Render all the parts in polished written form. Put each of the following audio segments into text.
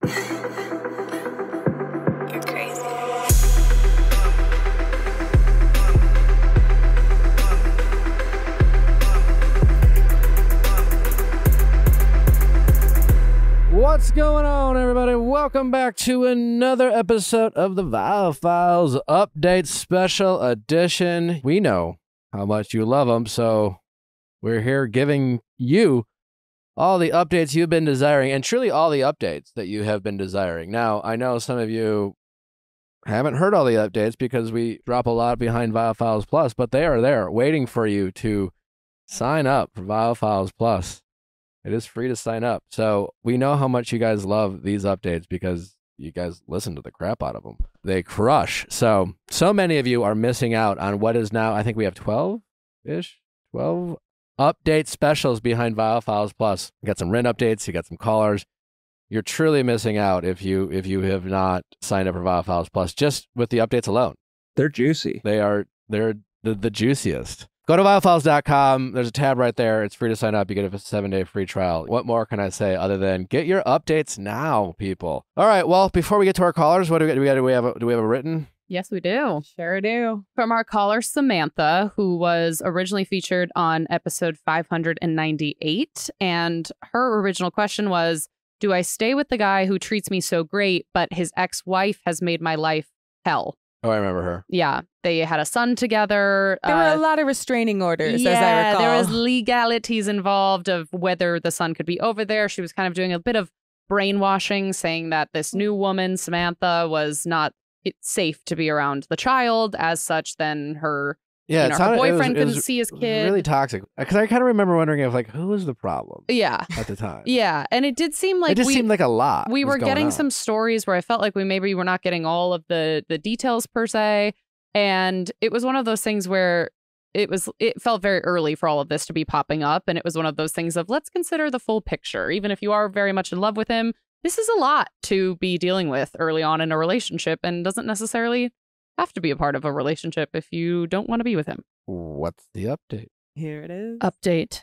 You're crazy. What's going on, everybody? Welcome back to another episode of the Viall Files Update Special Edition. We know how much you love them, so we're here giving you all the updates you've been desiring, and truly all the updates that you have been desiring. Now, I know some of you haven't heard all the updates because we drop a lot behind Viall Files Plus, but they are there waiting for you to sign up for Viall Files Plus. It is free to sign up. So we know how much you guys love these updates because you guys listen to the crap out of them. They crush. So many of you are missing out on what is now, I think we have 12-ish, 12 update specials behind Viall Files Plus. You got some rent updates, you got some callers. You're truly missing out if you have not signed up for Viall Files Plus just with the updates alone. They're juicy. They're the juiciest. Go to viallfiles.com. There's a tab right there. It's free to sign up. You get a 7-day free trial. What more can I say other than get your updates now, people? All right. Well, before we get to our callers, what do we have a written? Yes, we do. Sure do. From our caller, Samantha, who was originally featured on episode 598. And her original question was, do I stay with the guy who treats me so great, but his ex-wife has made my life hell? Oh, I remember her. Yeah. They had a son together. There were a lot of restraining orders, as I recall. There was legalities involved of whether the son could be over there. She was kind of doing a bit of brainwashing, saying that this new woman, Samantha, was not safe to be around the child. As such, then her, her boyfriend couldn't see his kid. Really toxic. Because I kind of remember wondering if, who was the problem? Yeah. At the time. Yeah. And it did seem like seemed like a lot. We were getting some stories where I felt like we were not getting all of the details per se. And it was one of those things where it felt very early for all of this to be popping up. And it was one of those things of, let's consider the full picture. Even if you are very much in love with him, this is a lot to be dealing with early on in a relationship and doesn't necessarily have to be a part of a relationship if you don't want to be with him. What's the update? Here it is. Update. ...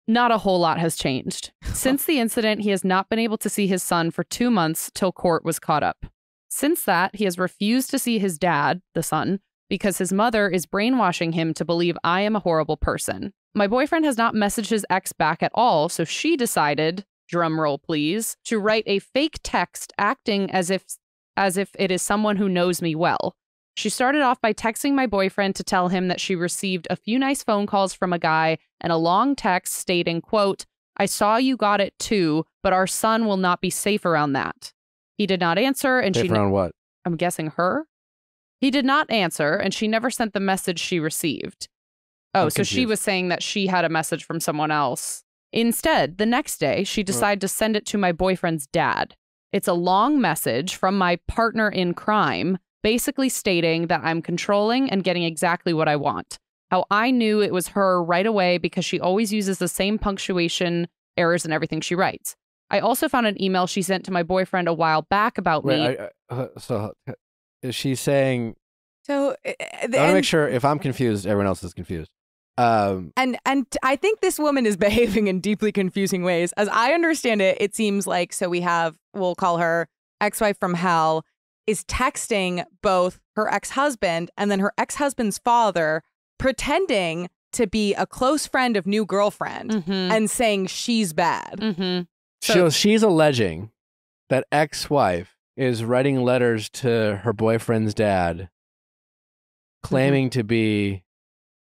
Not a whole lot has changed. Since the incident, he has not been able to see his son for 2 months till court was caught up. Since that, he has refused to see his dad, the son, because his mother is brainwashing him to believe I am a horrible person. My boyfriend has not messaged his ex back at all, so she decided, drumroll please, to write a fake text acting as if it is someone who knows me well. She started off by texting my boyfriend to tell him that she received a few nice phone calls from a guy and a long text stating, quote, I saw you got it too, but our son will not be safe around that. He did not answer, and safe around what? I'm guessing her. He did not answer, and she never sent the message she received. Oh, so she was saying that she had a message from someone else. Instead, the next day, she decided to send it to my boyfriend's dad. It's a long message from my partner in crime, basically stating that I'm controlling and getting exactly what I want. How I knew it was her right away because she always uses the same punctuation errors in everything she writes. I also found an email she sent to my boyfriend a while back about me. So is she saying... So I want to make sure if I'm confused, everyone else is confused. And I think this woman is behaving in deeply confusing ways. As I understand it, it seems like, so we'll call her ex-wife from hell, is texting both her ex-husband and then her ex-husband's father, pretending to be a close friend of new girlfriend and saying she's bad. So she's alleging that ex-wife is writing letters to her boyfriend's dad, claiming to be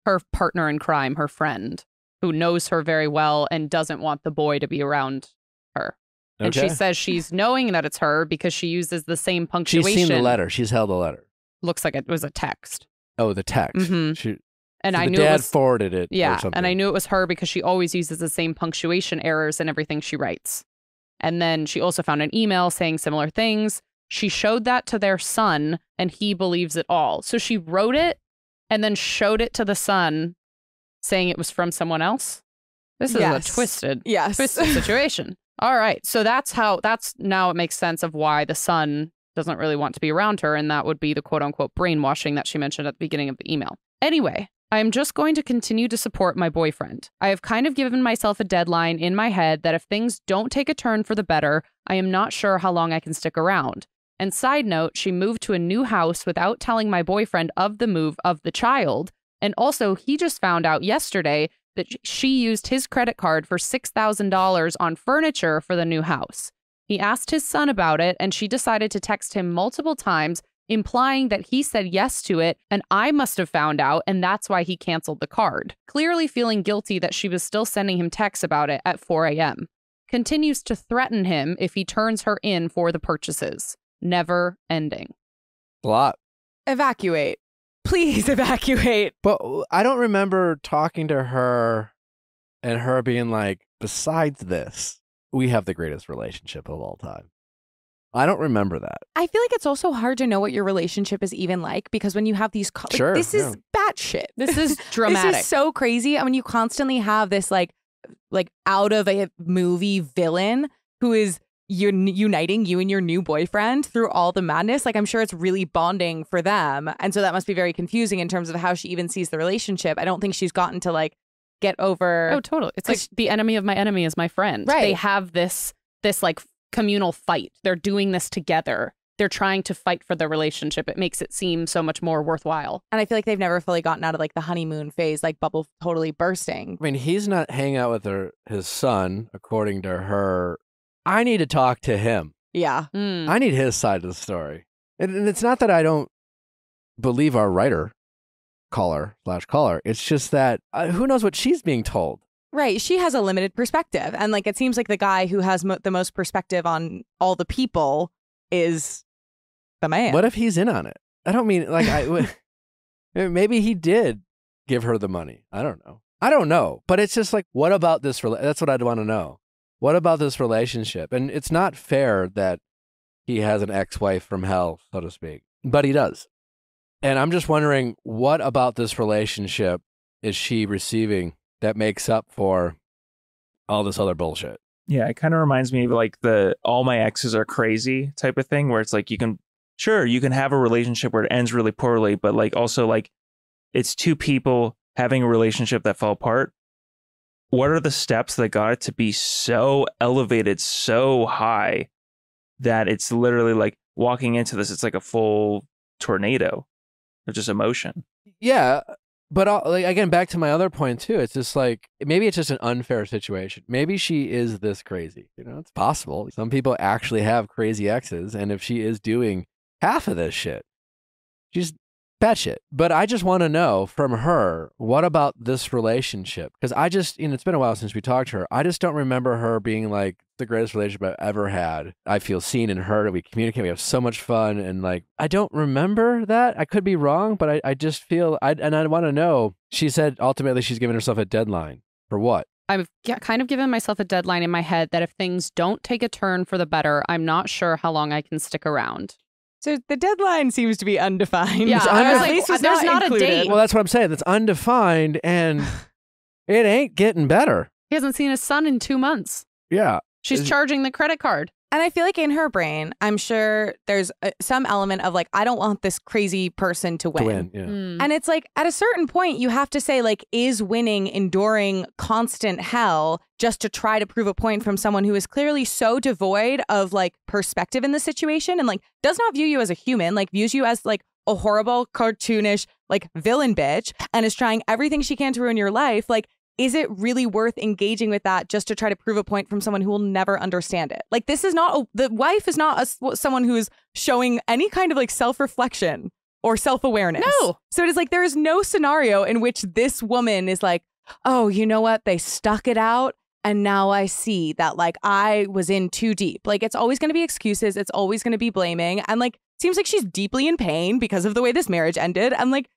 her partner in crime, her friend, who knows her very well and doesn't want the boy to be around her. And she says she's knowing that it's her because she uses the same punctuation. She's seen the letter. She's held the letter. Looks like it was a text. Oh, the text. And so I the knew dad forwarded it. Yeah, or something. and I knew it was her because she always uses the same punctuation errors in everything she writes. And then she also found an email saying similar things. She showed that to their son, and he believes it all. So she wrote it and then showed it to the son, saying it was from someone else. This is a twisted situation. All right, so that's now it makes sense of why the son doesn't really want to be around her, and that would be the quote-unquote brainwashing that she mentioned at the beginning of the email. Anyway, I am just going to continue to support my boyfriend. I have kind of given myself a deadline in my head that if things don't take a turn for the better, I am not sure how long I can stick around. And side note, she moved to a new house without telling my boyfriend of the move of the child. And also, he just found out yesterday that she used his credit card for $6,000 on furniture for the new house. He asked his son about it, and she decided to text him multiple times, implying that he said yes to it, and I must have found out, and that's why he canceled the card. Clearly feeling guilty that she was still sending him texts about it at 4 a.m. Continues to threaten him if he turns her in for the purchases. Never ending. A lot. Evacuate. Please evacuate. But I don't remember talking to her and her being like, besides this, we have the greatest relationship of all time. I don't remember that. I feel like it's also hard to know what your relationship is even like because when you have these, Sure, this is batshit. This is dramatic. This is so crazy. I mean, you constantly have this like out of a movie villain who is uniting you and your new boyfriend through all the madness. Like, I'm sure it's really bonding for them. And so that must be very confusing in terms of how she even sees the relationship. I don't think she's gotten to like get over. Oh, totally. It's like the enemy of my enemy is my friend. Right. They have this like communal fight. They're doing this together. They're trying to fight for the relationship. It makes it seem so much more worthwhile. And I feel like they've never fully gotten out of like the honeymoon phase, like bubble totally bursting. I mean, he's not hanging out with his son, according to her. I need to talk to him. Yeah. I need his side of the story. And it's not that I don't believe our writer, caller. It's just that who knows what she's being told. Right. She has a limited perspective. And like, it seems like the guy who has the most perspective on all the people is the man. What if he's in on it? I don't mean like maybe he did give her the money. I don't know. But it's just like, what about this? That's what I'd want to know. What about this relationship? And it's not fair that he has an ex-wife from hell, so to speak, but he does. And I'm just wondering, what about this relationship is she receiving that makes up for all this other bullshit? Yeah, it kind of reminds me of like the all my exes are crazy type of thing, where it's like you can have a relationship where it ends really poorly, but like also like it's two people having a relationship that fell apart. What are the steps that got it to be so elevated, so high that it's literally like walking into this, it's like a full tornado of just emotion. Yeah. But like, again, back to my other point too, it's just like, maybe it's just an unfair situation. Maybe she is this crazy. You know, it's possible. Some people actually have crazy exes. And if she is doing half of this shit, she's batshit. But I just want to know from her, what about this relationship? Because it's been a while since we talked to her. I just don't remember her being like the greatest relationship I've ever had. I feel seen and heard. We communicate. We have so much fun. And like, I don't remember that. I could be wrong, but I just feel, I want to know. She said ultimately she's given herself a deadline. For what? I've kind of given myself a deadline in my head that if things don't take a turn for the better, I'm not sure how long I can stick around. So the deadline seems to be undefined. Yeah, I was like, at least it's there's not a included. date. Well, that's what I'm saying. That's undefined and it ain't getting better. He hasn't seen his son in 2 months. Yeah. She's charging the credit card. And I feel like in her brain, I'm sure there's some element of like, I don't want this crazy person to win. Yeah. And it's like, at a certain point, you have to say, like, is winning enduring constant hell just to try to prove a point from someone who is clearly so devoid of like perspective in the situation and like does not view you as a human, like views you as like a horrible, cartoonish, like villain bitch and is trying everything she can to ruin your life. Like, is it really worth engaging with that just to try to prove a point from someone who will never understand it? Like, this is not, the wife is not someone who is showing any kind of like self-reflection or self-awareness. No. So it is like, there is no scenario in which this woman is like, oh, you know what? They stuck it out. And now I see that like I was in too deep. Like, it's always going to be excuses. It's always going to be blaming. And like, seems like she's deeply in pain because of the way this marriage ended. And like,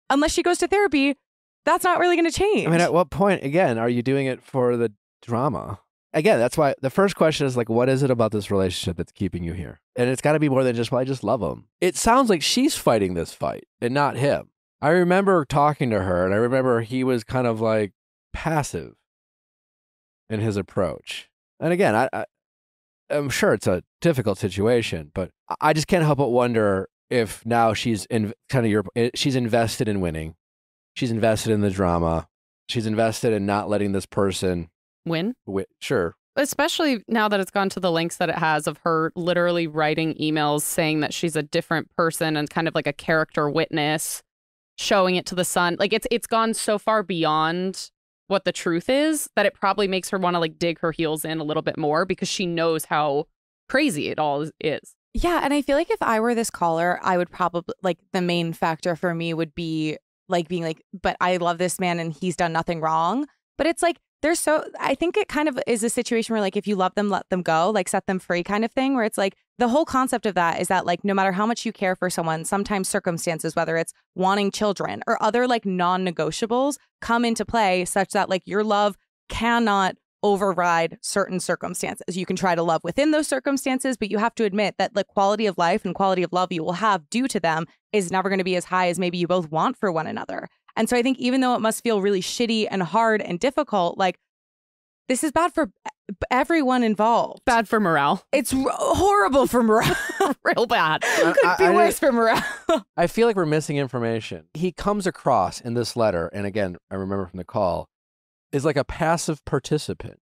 unless she goes to therapy, that's not really going to change. I mean, at what point, again, are you doing it for the drama? Again, that's why the first question is like, what is it about this relationship that's keeping you here? And it's got to be more than just, well, I just love him. It sounds like she's fighting this fight and not him. I remember talking to her and I remember he was kind of like passive in his approach. And again, I'm sure it's a difficult situation, but I just can't help but wonder if now she's she's invested in winning. She's invested in the drama. She's invested in not letting this person Win? Sure. Especially now that it's gone to the lengths that it has of her literally writing emails saying that she's a different person and kind of like a character witness, showing it to the son. Like it's gone so far beyond what the truth is that it probably makes her want to like dig her heels in a little bit more because she knows how crazy it all is. Yeah. And I feel like if I were this caller, I would probably like the main factor for me would be like being like, but I love this man and he's done nothing wrong. But it's like, I think it kind of is a situation where like, if you love them, let them go, like set them free kind of thing, where it's like the whole concept of that is that like, no matter how much you care for someone, sometimes circumstances, whether it's wanting children or other like non-negotiables come into play such that like your love cannot override certain circumstances. You can try to love within those circumstances, but you have to admit that the quality of life and quality of love you will have due to them is never going to be as high as maybe you both want for one another. And so I think even though it must feel really shitty and hard and difficult, like this is bad for everyone involved. Bad for morale. It's horrible for morale. Real bad. Could be worse for morale. I feel like we're missing information. He comes across in this letter, and again, I remember from the call, is like a passive participant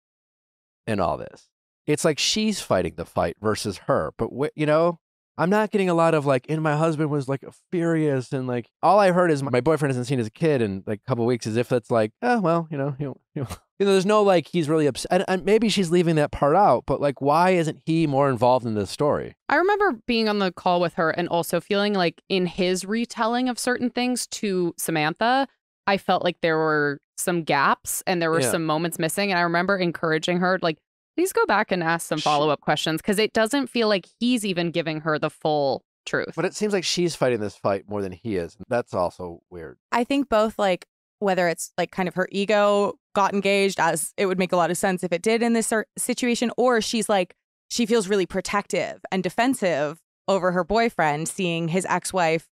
in all this. It's like she's fighting the fight versus her. But, you know, I'm not getting a lot of like, and my husband was like furious. And like, all I heard is my boyfriend hasn't seen his kid in like a couple of weeks, as if it's like, oh, well, you know, there's no like, he's really upset. And maybe she's leaving that part out, but like, why isn't he more involved in this story? I remember being on the call with her and also feeling like in his retelling of certain things to Samantha, I felt like there were some gaps and there were some moments missing. And I remember encouraging her, like, please go back and ask some follow-up questions because it doesn't feel like he's even giving her the full truth. But it seems like she's fighting this fight more than he is. That's also weird. I think both like whether it's like kind of her ego got engaged, as it would make a lot of sense if it did in this situation, or she's like, she feels really protective and defensive over her boyfriend, seeing his ex-wife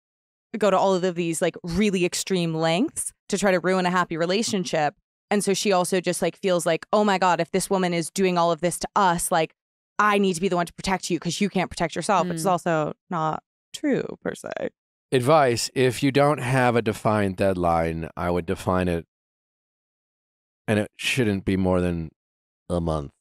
go to all of these like really extreme lengths to try to ruin a happy relationship. And so she also just like feels like, oh my God, if this woman is doing all of this to us, like I need to be the one to protect you because you can't protect yourself, which is also not true per se. Advice, if you don't have a defined deadline, I would define it, and it shouldn't be more than a month.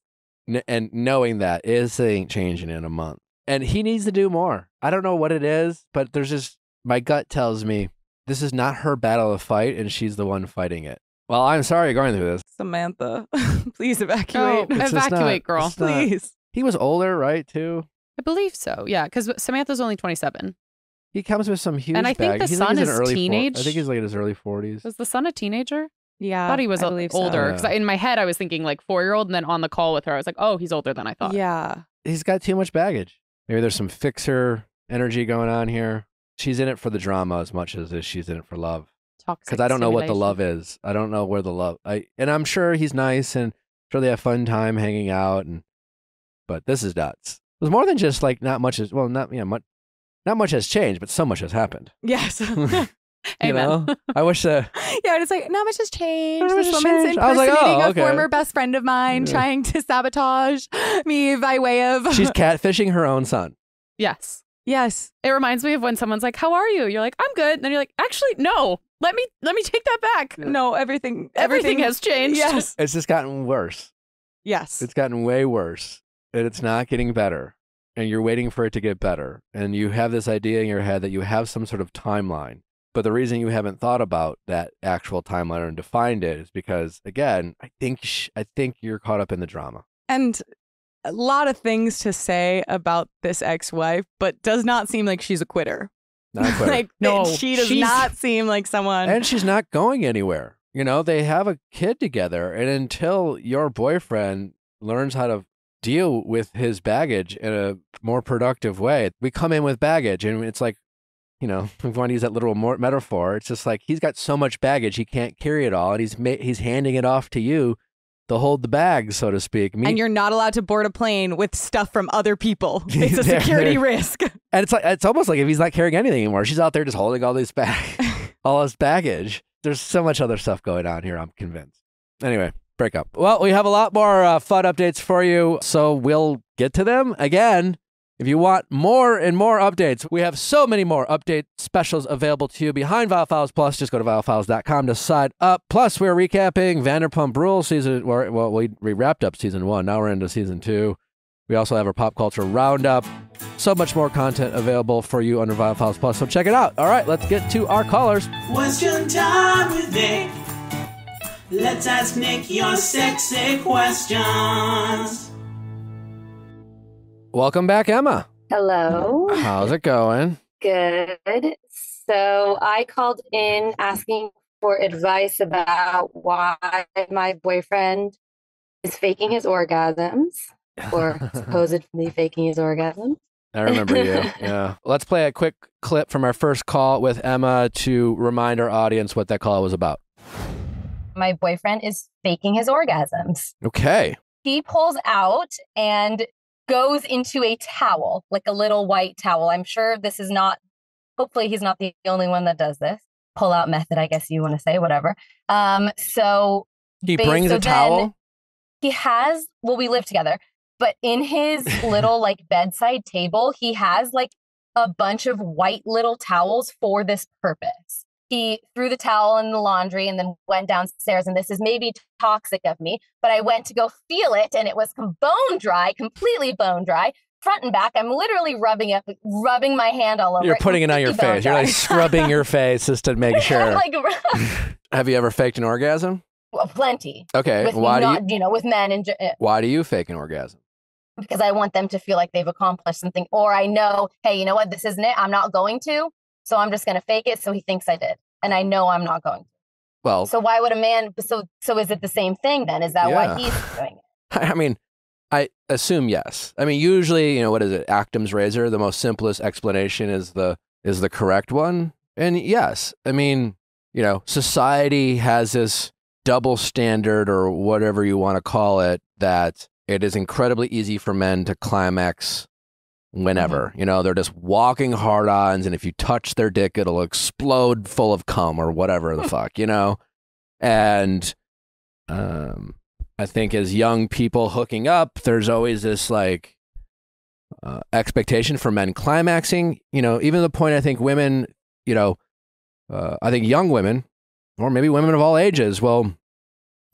And knowing that this ain't changing in a month. And he needs to do more. I don't know what it is, but there's just, my gut tells me this is not her battle to fight, and she's the one fighting it. Well, I'm sorry you're going through this. Samantha, please evacuate. Oh, evacuate, girl. Please. He was older, right, too? I believe so, yeah, because Samantha's only 27. He comes with some huge And I think baggage. the son is teenage. I think he's like in his early 40s. Was the son a teenager? Yeah. I thought he was older. Because So. in my head, I was thinking like 4-year-old. And then on the call with her, I was like, oh, he's older than I thought. Yeah. He's got too much baggage. Maybe there's some fixer energy going on here. She's in it for the drama as much as she's in it for love. Because I don't know what the love is. I don't know where the love. And I'm sure he's nice and sure they have fun time hanging out. But this is nuts. It was more than just like not much has not much has changed, but so much has happened. Yes. Amen. You know? I wish Yeah, and it's like, not much has changed. Not much This has woman's changed. I was like, impersonating oh, a okay. former best friend of mine, Yeah. trying to sabotage me by way of. she's catfishing her own son. Yes. Yes. It reminds me of when someone's like, how are you? You're like, I'm good. And then you're like, actually, no. Let me take that back. No, everything Everything has changed. Yes. It's just gotten worse. Yes. It's gotten way worse. And it's not getting better. And you're waiting for it to get better. And you have this idea in your head that you have some sort of timeline. But the reason you haven't thought about that actual timeline and defined it is because, again, I think you're caught up in the drama. And a lot of things to say about this ex-wife, but does not seem like she's a quitter. Not a quitter. Like, No, she does she's- not seem like someone. And she's not going anywhere. You know, they have a kid together. And until your boyfriend learns how to deal with his baggage in a more productive way, we come in with baggage and it's like, you know, if we want to use that literal metaphor, it's just like he's got so much baggage, he can't carry it all. And he's handing it off to you to hold the bag, so to speak. And you're not allowed to board a plane with stuff from other people. It's a security risk. And it's almost like if he's not carrying anything anymore, she's out there just holding all this all this baggage. There's so much other stuff going on here, I'm convinced. Anyway, break up. Well, we have a lot more fun updates for you, so we'll get to them again If you want more and more updates, we have so many more update specials available to you behind Viall Files Plus. Just go to viallfiles.com to sign up. Plus, we're recapping Vanderpump Rules season. Well, we wrapped up season 1. Now we're into season 2. We also have our pop culture roundup. So much more content available for you under Viall Files Plus. So check it out. All right, let's get to our callers. Question time with Nick. Let's ask Nick your sexy questions. Welcome back, Emma. Hello. How's it going? Good. So I called in asking for advice about why my boyfriend is faking his orgasms, or supposedly faking his orgasms. I remember you. Yeah. Let's play a quick clip from our first call with Emma to remind our audience what that call was about. My boyfriend is faking his orgasms. Okay. He pulls out and goes into a towel, like a little white towel. I'm sure this is not, hopefully he's not the only one that does this. Pull out method, I guess you want to say, whatever. So he brings a towel? He has, well, we live together, but in his little like bedside table, he has like a bunch of white little towels for this purpose. He threw the towel in the laundry and then went downstairs. And this is maybe toxic of me, but I went to go feel it and it was bone dry, completely bone dry, front and back. I'm literally rubbing my hand all over. You're putting it on your face. You're like scrubbing your face just to make sure. Have you ever faked an orgasm? Well, plenty. Okay. Why do you, with men. Why do you fake an orgasm? Because I want them to feel like they've accomplished something, or I know, hey, you know what? This isn't it. I'm not going to. So I'm just going to fake it so he thinks I did. And I know I'm not going to. Well, so why would a man, so is it the same thing then? Is that why he's doing it? I mean, I assume yes. I mean, usually, what is it? Actum's razor, the most simplest explanation is the correct one. And yes, I mean, society has this double standard or whatever you want to call it, that it is incredibly easy for men to climax whenever. They're just walking hard-ons, and if you touch their dick, it'll explode full of cum or whatever the fuck, And I think as young people hooking up, there's always this expectation for men climaxing, even to the point I think women, I think young women, or maybe women of all ages, will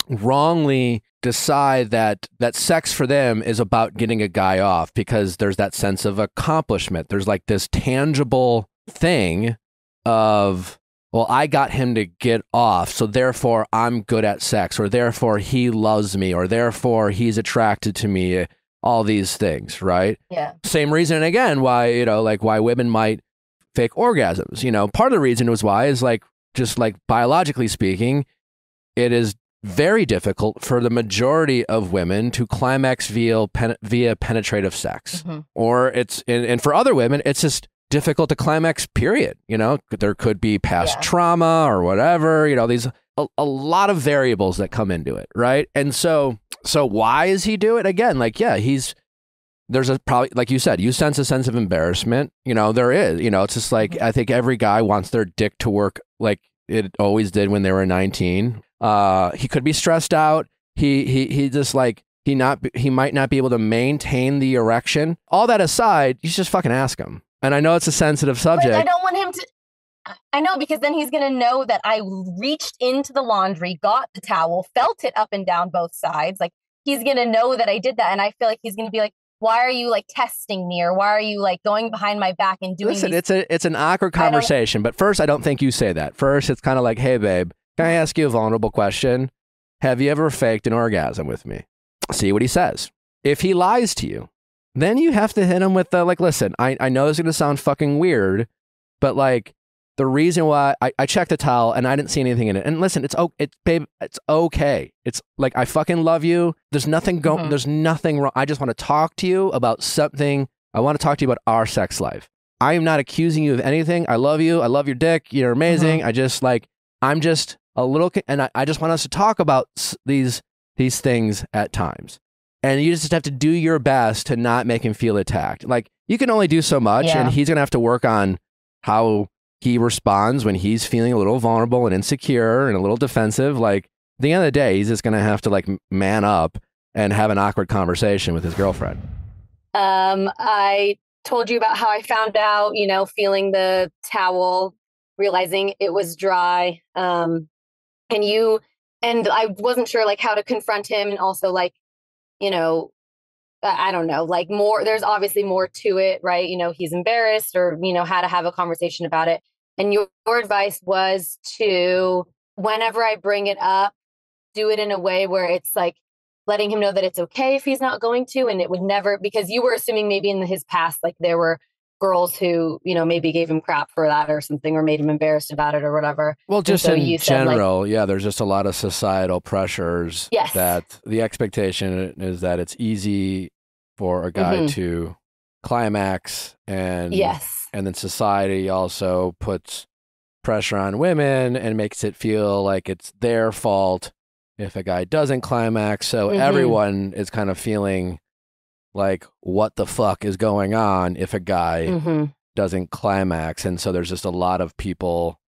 wrongly decide that sex for them is about getting a guy off because there's that sense of accomplishment. There's like this tangible thing of, well, I got him to get off, so therefore I'm good at sex, or therefore he loves me, or therefore he's attracted to me, all these things, right? Yeah. Same reason again why, why women might fake orgasms. Part of the reason was why is just biologically speaking, it is very difficult for the majority of women to climax via penetrative sex. Or it's, and for other women, it's just difficult to climax, period. There could be past trauma or whatever, these, a lot of variables that come into it. Right. And so why does he do it? Again, there's probably, like you said, you sense a sense of embarrassment. There is, it's just I think every guy wants their dick to work like it always did when they were 19. He could be stressed out. He just he might not be able to maintain the erection. All that aside, you should just fucking ask him. And I know it's a sensitive subject. I don't want him to. I know, because then he's going to know that I reached into the laundry, got the towel, felt it up and down both sides. He's going to know that I did that. And I feel like he's going to be like, why are you testing me? Or why are you going behind my back and doing Listen, it's an awkward conversation. But first, I don't think you say that. First, it's kind of like, hey, babe, can I ask you a vulnerable question? Have you ever faked an orgasm with me? See what he says. If he lies to you, then you have to hit him with listen, I know this is going to sound fucking weird, but the reason why I checked the towel and I didn't see anything in it. And listen, babe, it's okay. It's I fucking love you. There's nothing there's nothing wrong. I just want to talk to you about something. I want to talk to you about our sex life. I am not accusing you of anything. I love you. I love your dick. You're amazing. I just I'm just a little, and I just want us to talk about these things at times. And you just have to do your best to not make him feel attacked. You can only do so much, and he's going to have to work on how he responds when he's feeling a little vulnerable and insecure and a little defensive. At the end of the day, he's just going to have to man up and have an awkward conversation with his girlfriend. I told you about how I found out, feeling the towel, realizing it was dry. And I wasn't sure like how to confront him, and also like, I don't know, like more, there's obviously more to it, right? He's embarrassed, or, how to have a conversation about it. And your advice was to, whenever I bring it up, do it in a way where it's like letting him know that it's okay if he's not going to, and it would never, because you were assuming maybe in his past, like there were girls who, maybe gave him crap for that or something, or made him embarrassed about it or whatever. Well, just so in general, yeah, there's just a lot of societal pressures. Yes. That the expectation is that it's easy for a guy to climax, and yes, and then society also puts pressure on women and makes it feel like it's their fault if a guy doesn't climax. So everyone is kind of feeling like, what the fuck is going on if a guy doesn't climax? And so there's just a lot of people,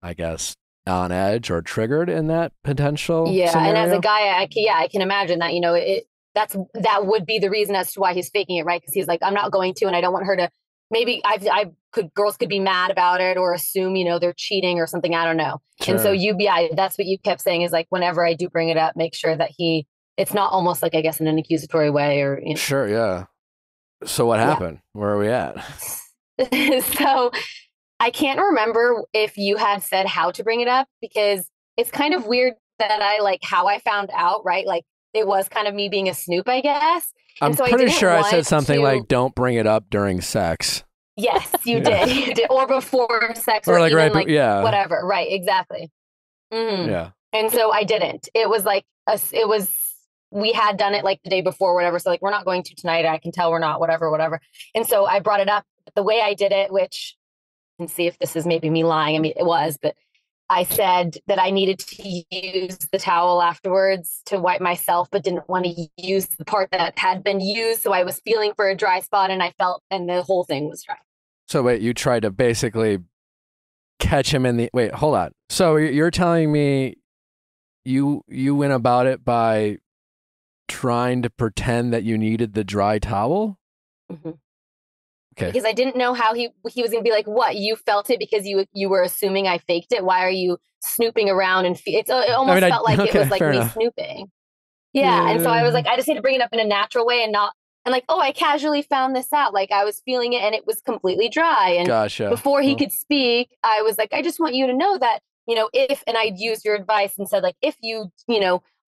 I guess, on edge or triggered in that potential scenario. And as a guy, I can imagine that, that would be the reason as to why he's faking it, right? Because he's like, I'm not going to, and I don't want her to. Maybe girls could be mad about it or assume, they're cheating or something. I don't know. Sure. And so that's what you kept saying, is like, whenever I do bring it up, make sure that it's not almost like, I guess, in an accusatory way, or. Sure. Yeah. So what happened? Where are we at? So I can't remember if you had said how to bring it up, because it's kind of weird that I like how I found out, right? Like, it was kind of me being a snoop, I guess. I'm pretty sure I said something like, don't bring it up during sex. Yes, you did. You did. Or before sex, or like even right, like yeah, whatever. Right, exactly. Yeah. And so I didn't. It was like we had done it like the day before, whatever. So like, we're not going to tonight. I can tell we're not, whatever. And so I brought it up the way I did it, which, and see if this is maybe me lying. I mean, it was, but I said that I needed to use the towel afterwards to wipe myself, but didn't want to use the part that had been used. So I was feeling for a dry spot, and and the whole thing was dry. So wait, you tried to basically catch him in the, wait, hold on. So you're telling me you went about it by trying to pretend that you needed the dry towel? Okay. Because I didn't know how he was going to be like, what, you felt it because you were assuming I faked it? Why are you snooping around? And it almost felt like it was like me enough. Snooping. Yeah. And so I was like, I just need to bring it up in a natural way, and not, and like, oh, I casually found this out. Like, I was feeling it and it was completely dry. And gotcha. Before he could speak, I was like, I just want you to know that, if, and I'd used your advice and said, like, if you,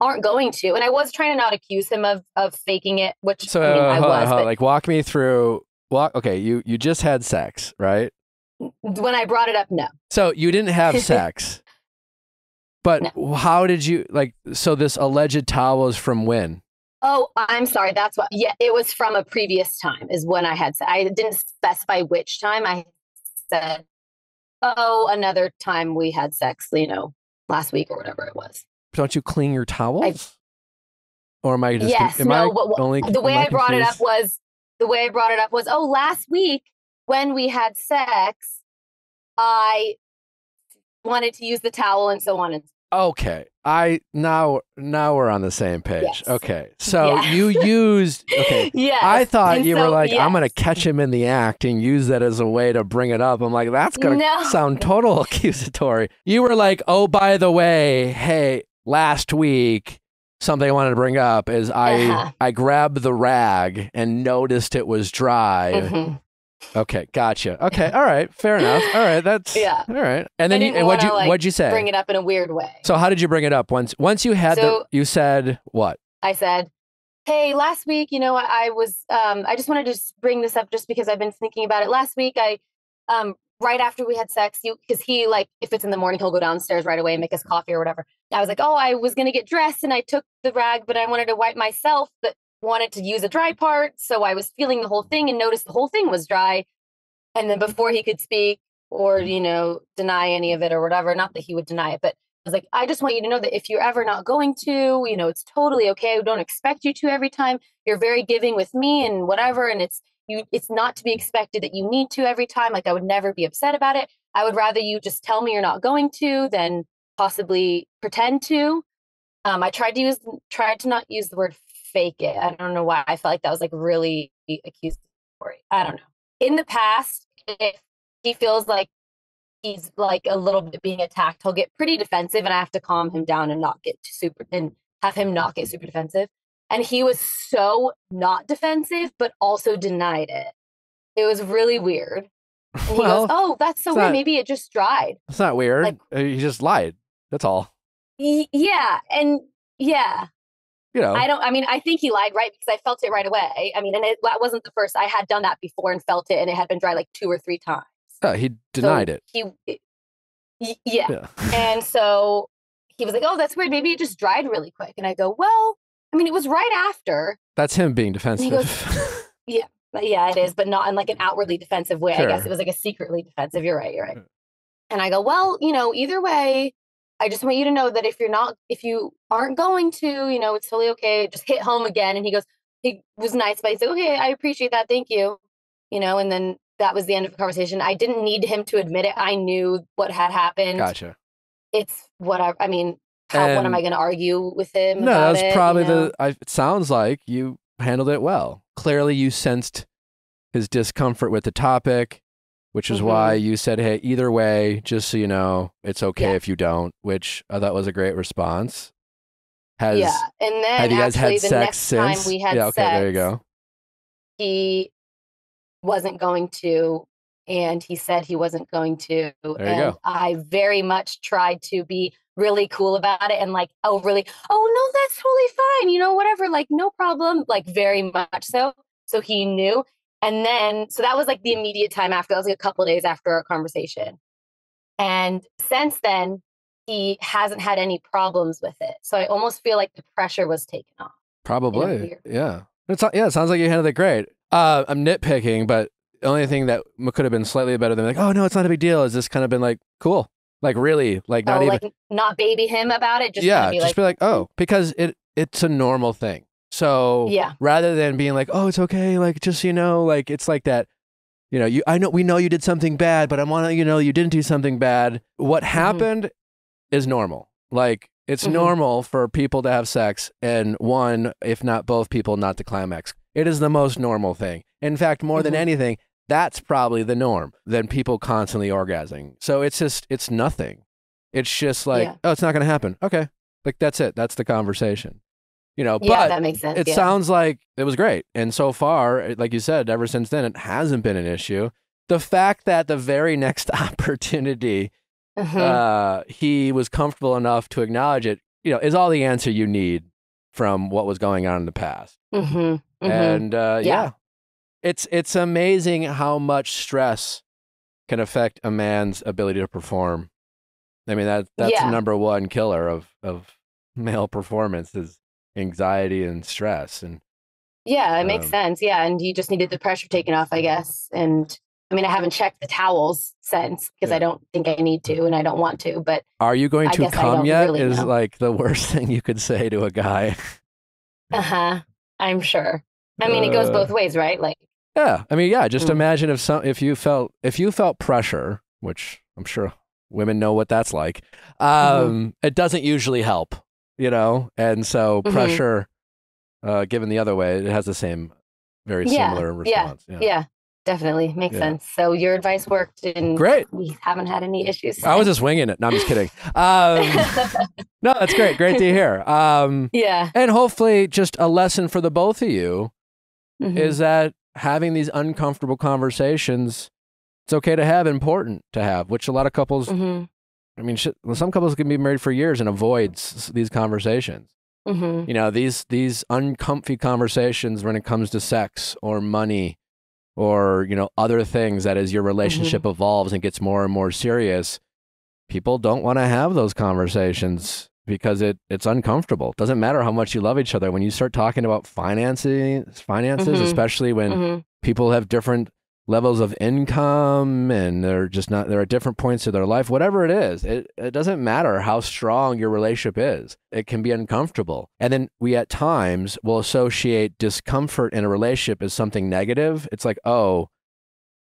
aren't going to, and I was trying to not accuse him of faking it, which so, I was. But like, walk me through. Okay, you just had sex, right? When I brought it up, no. So you didn't have sex, but No. How did you, like, so this alleged towel is from when? Oh, I'm sorry. That's what, yeah, it was from a previous time is when I had sex. I didn't specify which time. I said, oh, another time we had sex, last week or whatever it was. Don't you clean your towels? Or am I just, yes, the way I brought it up was, oh, last week when we had sex, I wanted to use the towel and so on. And okay. Now we're on the same page. Yes. Okay. So you used, okay. Yes. I thought you were like, yes. I'm going to catch him in the act and use that as a way to bring it up. I'm like, that's going to sound total accusatory. You were like, oh, by the way, hey, last week, something I wanted to bring up is I grabbed the rag and noticed it was dry. Okay, gotcha. Okay, all right, fair enough. All right, that's all right. And then what'd you say? Bring it up in a weird way. So how did you bring it up once you had you said what? I said, hey, last week, I was I just wanted to bring this up just because I've been thinking about it. Last week, I right after we had sex, because he, like, if it's in the morning, he'll go downstairs right away and make us coffee or whatever. I was like, oh, I was going to get dressed and I took the rag, but I wanted to wipe myself, but wanted to use a dry part. So I was feeling the whole thing and noticed the whole thing was dry. And then before he could speak or, deny any of it or whatever, not that he would deny it, but I was like, I just want you to know that if you're ever not going to, it's totally okay. I don't expect you to every time. You're very giving with me and whatever. And it's not to be expected that you need to every time. Like, I would never be upset about it. I would rather you just tell me you're not going to than possibly pretend to. I tried to not use the word fake it. I don't know why. I felt like that was like really accusatory. I don't know. in the past, if he feels like he's like a little bit being attacked, he'll get pretty defensive, and I have to calm him down and not get have him not get super defensive. And he was so not defensive, but also denied it. It was really weird. And he goes, "Oh, that's so weird. Maybe it just dried." It's not weird. Like, he just lied. That's all. Yeah, and yeah. You know. I think he lied, right? Because I felt it right away. I mean, and that wasn't the first. I had done that before and felt it, and it had been dry like 2 or 3 times. He denied it. Yeah. And so he was like, "Oh, that's weird. Maybe it just dried really quick." And I go, "Well, I mean, it was right after." That's him being defensive. And he goes, yeah, it is, but not in like an outwardly defensive way. Sure. I guess it was like a secretly defensive. You're right. And I go, "Well, either way, I just want you to know that if you aren't going to, it's totally okay. Just hit home again." And he was nice, but he said, "Okay, I appreciate that. Thank you." And then that was the end of the conversation. I didn't need him to admit it. I knew what had happened. Gotcha. It's what what am I going to argue with him? No, about that's probably it sounds like you handled it well. Clearly you sensed his discomfort with the topic, which is why you said, "Hey, either way, just so you know, it's okay if you don't," which I thought was a great response. And then have you guys had sex since? Time we had okay, sex, there you go. He wasn't going to, and he said he wasn't going to. There you go. I very much tried to be really cool about it and like, "Oh, really? Oh, no, that's totally fine. Whatever, like, no problem." Like, very much so. So he knew. And then, so that was like the immediate time after. That was like a couple of days after our conversation. And since then, he hasn't had any problems with it. So I almost feel like the pressure was taken off. Probably. Yeah. It sounds like you handled it great. I'm nitpicking, but the only thing that could have been slightly better than like, "Oh, no, it's not a big deal," is this kind of been like, cool. Like, really, like not even. Like not baby him about it. Just be like, "Oh," because it's a normal thing. So rather than being like, "Oh, it's okay," like, just, like, it's like that, we know you did something bad, but I want to, you didn't do something bad. What happened is normal. Like, it's normal for people to have sex and one, if not both people, not to climax. It is the most normal thing. In fact, more than anything, that's probably the norm than people constantly orgasming. So it's nothing. It's just like, "Oh, it's not going to happen." Okay. Like, that's it. That's the conversation. But that makes sense. It sounds like it was great. And so far, like you said, ever since then, it hasn't been an issue. The fact that the very next opportunity, he was comfortable enough to acknowledge it, is all the answer you need from what was going on in the past. And it's amazing how much stress can affect a man's ability to perform. I mean, that's the number one killer of male performance is anxiety and stress. And it makes sense. And you just needed the pressure taken off, I guess. And I mean, I haven't checked the towels since because I don't think I need to and I don't want to. But are you going to come yet? Really is like the worst thing you could say to a guy. I'm sure. I mean, it goes both ways, right? Like, I mean, just imagine if you felt pressure, which I'm sure women know what that's like. It doesn't usually help, and so pressure, given the other way, it has the same, very similar response. Yeah, definitely makes sense. So your advice worked, and great. We haven't had any issues. I was just winging it. No, I'm just kidding. No, that's great. Great to hear. And hopefully, just a lesson for the both of you is that having these uncomfortable conversations, it's okay to have, important to have, which a lot of couples, I mean, some couples can be married for years and avoid these conversations. These uncomfy conversations when it comes to sex or money or, other things that as your relationship evolves and gets more and more serious, people don't want to have those conversations because it's uncomfortable. It doesn't matter how much you love each other. When you start talking about finances, especially when people have different levels of income and they're at different points of their life, whatever it is, it doesn't matter how strong your relationship is. It can be uncomfortable. And then we at times will associate discomfort in a relationship as something negative. It's like, oh,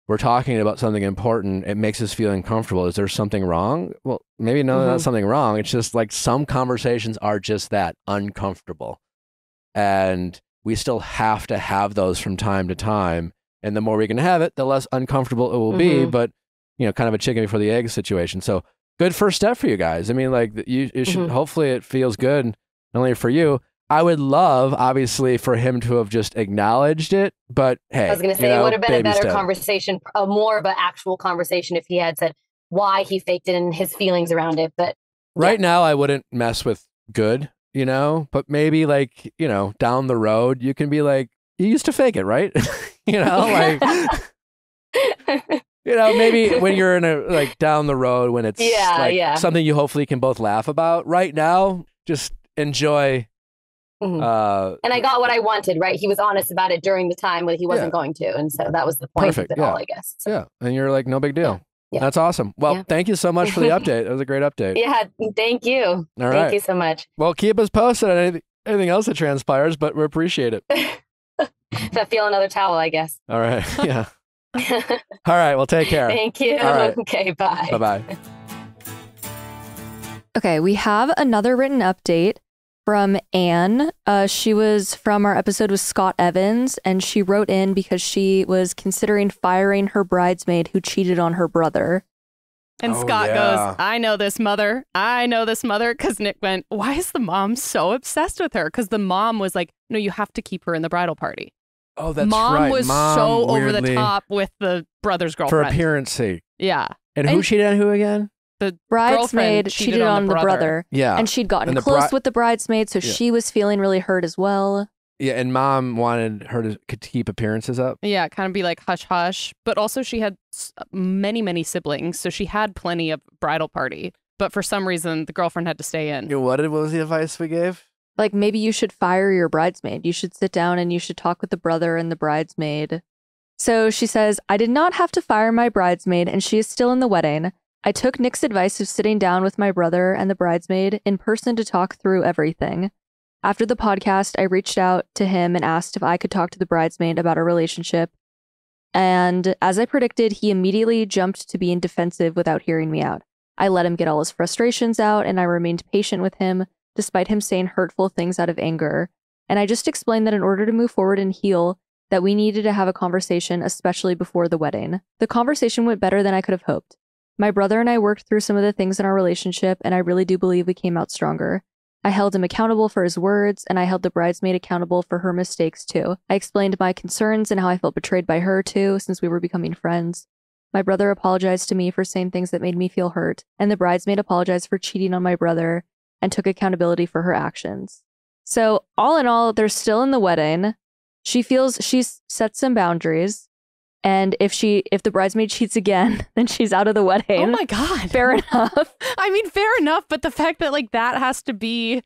we're talking about something important. It makes us feel uncomfortable. Is there something wrong? Well, maybe no, not something wrong. It's just like some conversations are just that, uncomfortable. And we still have to have those from time to time And the more we can have it, the less uncomfortable it will be. Mhm. But, you know, kind of a chicken before the egg situation. So good first step for you guys. I mean, like you should, Mhm. hopefully it feels good, not only for you. I would love, obviously, for him to have just acknowledged it. But hey, I was going to say, you know, it would have been a baby better step. conversation, more of an actual conversation if he had said why he faked it and his feelings around it. But Right now, I wouldn't mess with good, you know, but maybe like, you know, down the road, you can be like, you used to fake it, right? You know, like, you know, maybe when you're in a, like down the road when it's Yeah, like yeah. something you hopefully can both laugh about. Right now, just enjoy. Mhm. And I got what I wanted, right? He was honest about it during the time when he wasn't going to. And so that was the point Perfect, of it yeah. all, I guess. So, Yeah. And you're like, no big deal. Yeah. That's awesome. Well, Yeah. thank you so much for the update. It was a great update. yeah, thank you. All Thank right. you so much. Well, keep us posted on anything else that transpires, but we appreciate it. If I feel another towel, I guess. All right. Yeah. All right. Well, take care. Thank you. All right. Okay, bye. Bye-bye. Okay, we have another written update from Anne. She was from our episode with Scott Evans, and she wrote in because she was considering firing her bridesmaid who cheated on her brother. And Oh, Scott yeah. goes, I know this mother. I know this mother. Because Nick went, why is the mom so obsessed with her? Because the mom was like, no, you have to keep her in the bridal party. Oh, that's Mom right. was Mom, so over the weirdly, top with the brother's for girlfriend. appearance sake. Yeah. And who And- cheated on who again? The Bridesmaid girlfriend cheated on the brother. Yeah. And she'd gotten And the close with the bridesmaid, so Yeah. she was feeling really hurt as well. Yeah, and mom wanted her to keep appearances up. Yeah, kind of be like hush hush. But also, she had many, many siblings, so she had plenty of bridal party. But for some reason, the girlfriend had to stay in. You know, what was the advice we gave? Like, maybe you should fire your bridesmaid. You should sit down and you should talk with the brother and the bridesmaid. So she says, I did not have to fire my bridesmaid, and she is still in the wedding. I took Nick's advice of sitting down with my brother and the bridesmaid in person to talk through everything. After the podcast, I reached out to him and asked if I could talk to the bridesmaid about our relationship. And as I predicted, he immediately jumped to being defensive without hearing me out. I let him get all his frustrations out, and I remained patient with him, despite him saying hurtful things out of anger. And I just explained that in order to move forward and heal, that we needed to have a conversation, especially before the wedding. The conversation went better than I could have hoped. My brother and I worked through some of the things in our relationship, and I really do believe we came out stronger. I held him accountable for his words, and I held the bridesmaid accountable for her mistakes too. I explained my concerns and how I felt betrayed by her too, since we were becoming friends. My brother apologized to me for saying things that made me feel hurt, and the bridesmaid apologized for cheating on my brother and took accountability for her actions. So, all in all, they're still in the wedding. She feels she's set some boundaries. And if the bridesmaid cheats again, then she's out of the wedding. Oh my God. Fair enough. I mean, fair enough, but the fact that like that has to be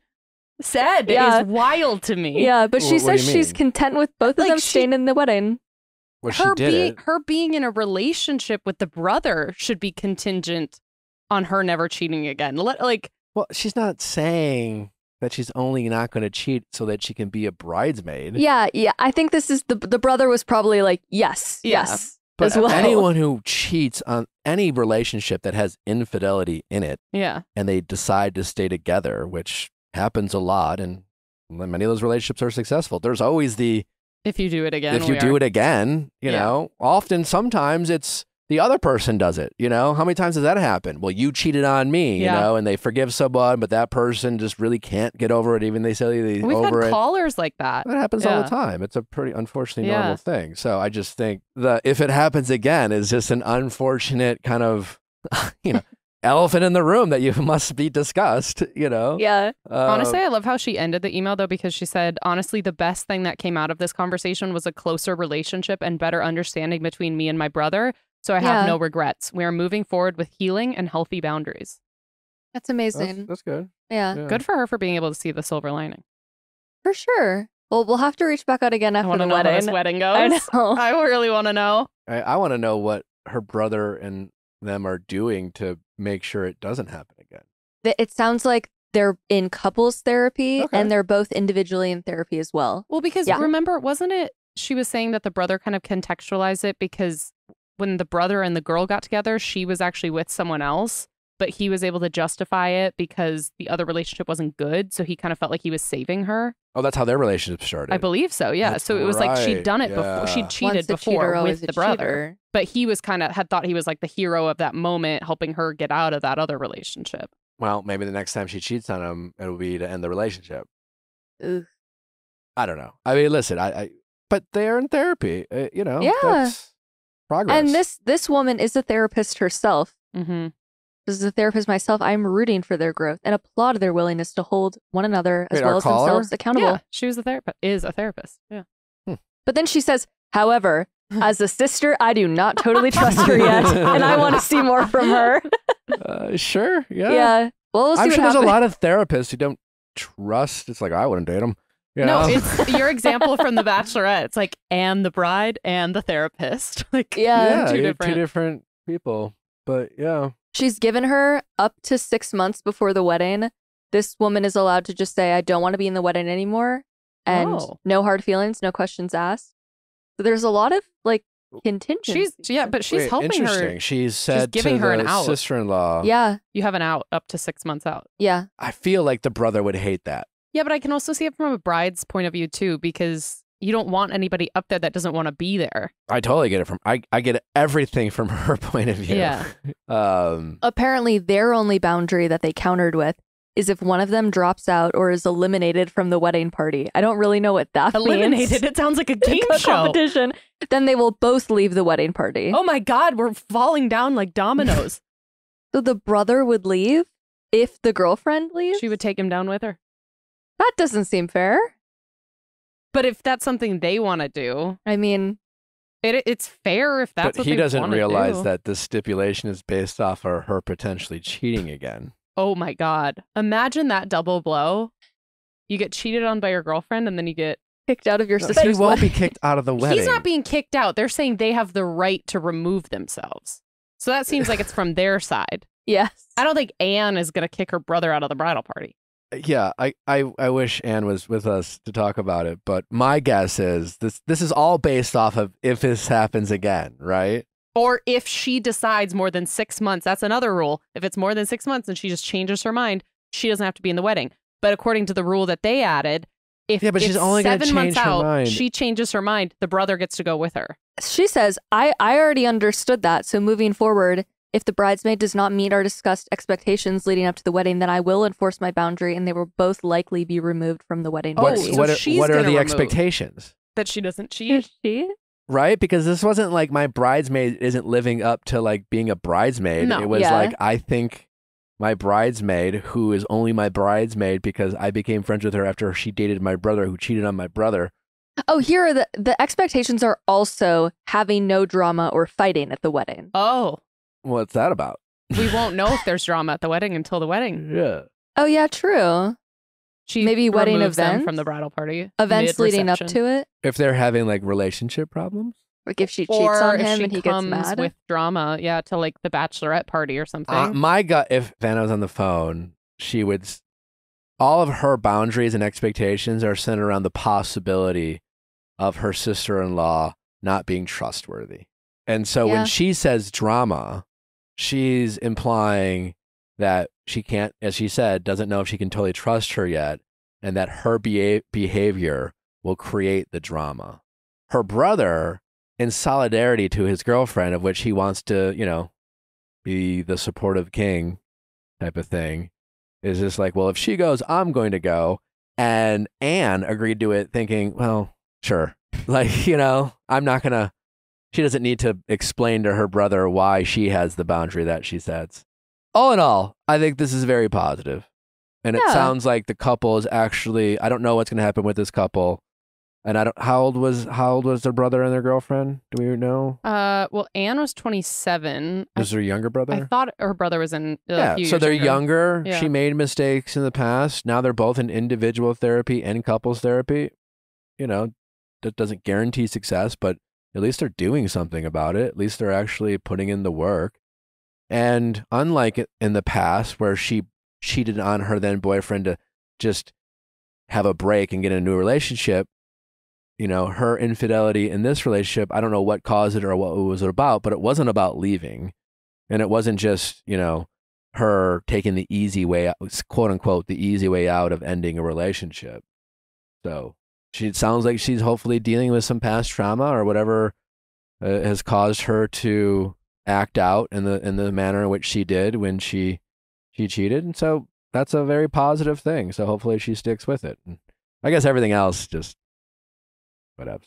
said Yeah. is wild to me. Yeah, but she What do you says she's mean? content with both of Like, them she- staying in the wedding. Well, she Her did being it. her being in a relationship with the brother should be contingent on her never cheating again. Well, she's not saying that she's only not going to cheat so that she can be a bridesmaid. Yeah. I think this is the brother was probably like, yes, Yeah. yes, But as well. anyone who cheats on any relationship that has infidelity in it yeah. and they decide to stay together, which happens a lot, and many of those relationships are successful. There's always the If you do it again. if you do it again, you Yeah. know, often sometimes it's the other person does it, you know? How many times does that happen? Well, you cheated on me, Yeah. you know, and they forgive someone, but that person just really can't get over it, even they say they We've over had it. callers like that. That happens all Yeah. the time. It's a pretty unfortunately Yeah. normal thing. So I just think that if it happens again is just an unfortunate kind of, you know, elephant in the room that you must be discussed, you know? Yeah. Honestly, I love how she ended the email though, because she said, honestly, the best thing that came out of this conversation was a closer relationship and better understanding between me and my brother. So I have Yeah. no regrets. We are moving forward with healing and healthy boundaries. That's amazing. That's good. Yeah, Yeah. Good for her for being able to see the silver lining. for sure. Well, we'll have to reach back out again I after want the to know how wedding. this wedding goes. I know. I really want to know. I want to know what her brother and them are doing to make sure it doesn't happen again. It sounds like they're in couples therapy Okay. and they're both individually in therapy as well. Well, because Yeah. remember, wasn't it? She was saying that the brother kind of contextualized it because when the brother and the girl got together, she was actually with someone else. but he was able to justify it because the other relationship wasn't good. So he kind of felt like he was saving her. Oh, that's how their relationship started. I believe so. Yeah. That's so it was like she'd done it right, before. yeah. She'd cheated Once a before cheater, with always the a brother. cheater. But he was had thought he was like the hero of that moment, helping her get out of that other relationship. Well, maybe the next time she cheats on him, it'll be to end the relationship. Ugh. I don't know. I mean, listen, but they're in therapy. You know, Yeah. that's progress. And this woman is a therapist herself. Mm-hmm. As a therapist myself, I'm rooting for their growth and applaud their willingness to hold one another as Wait, well our as caller? themselves accountable. Yeah, she was a therapist. Is a therapist. Yeah. But then she says, however, as a sister, I do not totally trust her yet, and I want to see more from her. Sure. Yeah. Yeah. Well, we'll see I'm what sure there's a happens. lot of therapists who don't trust. It's like, I wouldn't date them. You No, know? it's your example from The Bachelorette. It's like, and the bride and the therapist. Like, Yeah. yeah, two you're different. two different people. But yeah. She's given her up to 6 months before the wedding. This woman is allowed to just say, I don't want to be in the wedding anymore. And Oh. no hard feelings, no questions asked. So there's a lot of like contingency. but she's Wait, helping interesting. her. She's said giving to her the an out. sister-in-law. Yeah. You have an out up to 6 months out. Yeah. I feel like the brother would hate that. Yeah, but I can also see it from a bride's point of view too, because you don't want anybody up there that doesn't want to be there. I totally get it from. I get everything from her point of view. Yeah. Apparently, their only boundary that they countered with is if one of them drops out or is eliminated from the wedding party. I don't really know what that Eliminated. means. It sounds like a game A show. competition. Then they will both leave the wedding party. Oh my God, we're falling down like dominoes. So the brother would leave if the girlfriend leaves? She would take him down with her. That doesn't seem fair. But if that's something they want to do, I mean, it's fair if that's but what he they doesn't wanna realize do. that this stipulation is based off of her potentially cheating again. Oh my God. Imagine that double blow. You get cheated on by your girlfriend and then you get... kicked out of your She sister's won't be wedding. kicked out of the wedding. He's not being kicked out. They're saying they have the right to remove themselves. So that seems like it's from their side. Yes. I don't think Anne is going to kick her brother out of the bridal party. Yeah, I wish Anne was with us to talk about it, but my guess is this is all based off of if this happens again, right? Or if she decides more than 6 months, that's another rule. If it's more than 6 months and she just changes her mind, she doesn't have to be in the wedding. But according to the rule that they added, if Yeah, but she's it's only gonna 7 months change her out, mind. she changes her mind, the brother gets to go with her. She says, I already understood that. So moving forward, if the bridesmaid does not meet our discussed expectations leading up to the wedding, then I will enforce my boundary and they will both likely be removed from the wedding Oh, What, party. so what, she's what are gonna the remove. expectations? That she doesn't Is cheat. she? Right? Because this wasn't like my bridesmaid isn't living up to like being a bridesmaid. No. It was Yeah. like, I think my bridesmaid, who is only my bridesmaid because I became friends with her after she dated my brother who cheated on my brother. Oh, here are the expectations are also having no drama or fighting at the wedding. Oh, What's that about? we won't know if there's drama at the wedding until the wedding. Yeah. Oh, yeah, true. She Maybe wedding removes them events? from the bridal party. Events leading up mid-reception. to it. If they're having like relationship problems? Like if she cheats Or on if him she and he gets comes mad. with drama, yeah, to like the bachelorette party or something. My gut, if Vanna was on the phone, she would. All of her boundaries and expectations are centered around the possibility of her sister-in-law not being trustworthy. And so Yeah. when she says drama, she's implying that she can't, as she said, doesn't know if she can totally trust her yet, and that her behavior will create the drama. Her brother, in solidarity to his girlfriend, of which he wants to, be the supportive king type of thing, is just like, well, if she goes, I'm going to go. And Anne agreed to it thinking, well, sure. Like, I'm not going to, she doesn't need to explain to her brother why she has the boundary that she sets. All in all, I think this is very positive. And it Yeah. sounds like the couple is actually, I don't know what's going to happen with this couple. And how old was their brother and their girlfriend? Do we know? Well, Anne was 27. Was her younger brother? I thought her brother was in a Yeah, few so years they're younger. Yeah. She made mistakes in the past. Now they're both in individual therapy and couples therapy. That doesn't guarantee success, but at least they're doing something about it. At least they're actually putting in the work. And unlike it in the past where she cheated on her then boyfriend to just have a break and get in a new relationship, her infidelity in this relationship, I don't know what caused it or what it was about, but it wasn't about leaving. And it wasn't just, her taking the easy way, quote unquote, the easy way out of ending a relationship. So it sounds like she's hopefully dealing with some past trauma or whatever has caused her to act out in the manner in which she did when she cheated. And so that's a very positive thing. So hopefully she sticks with it. And I guess everything else just whatever.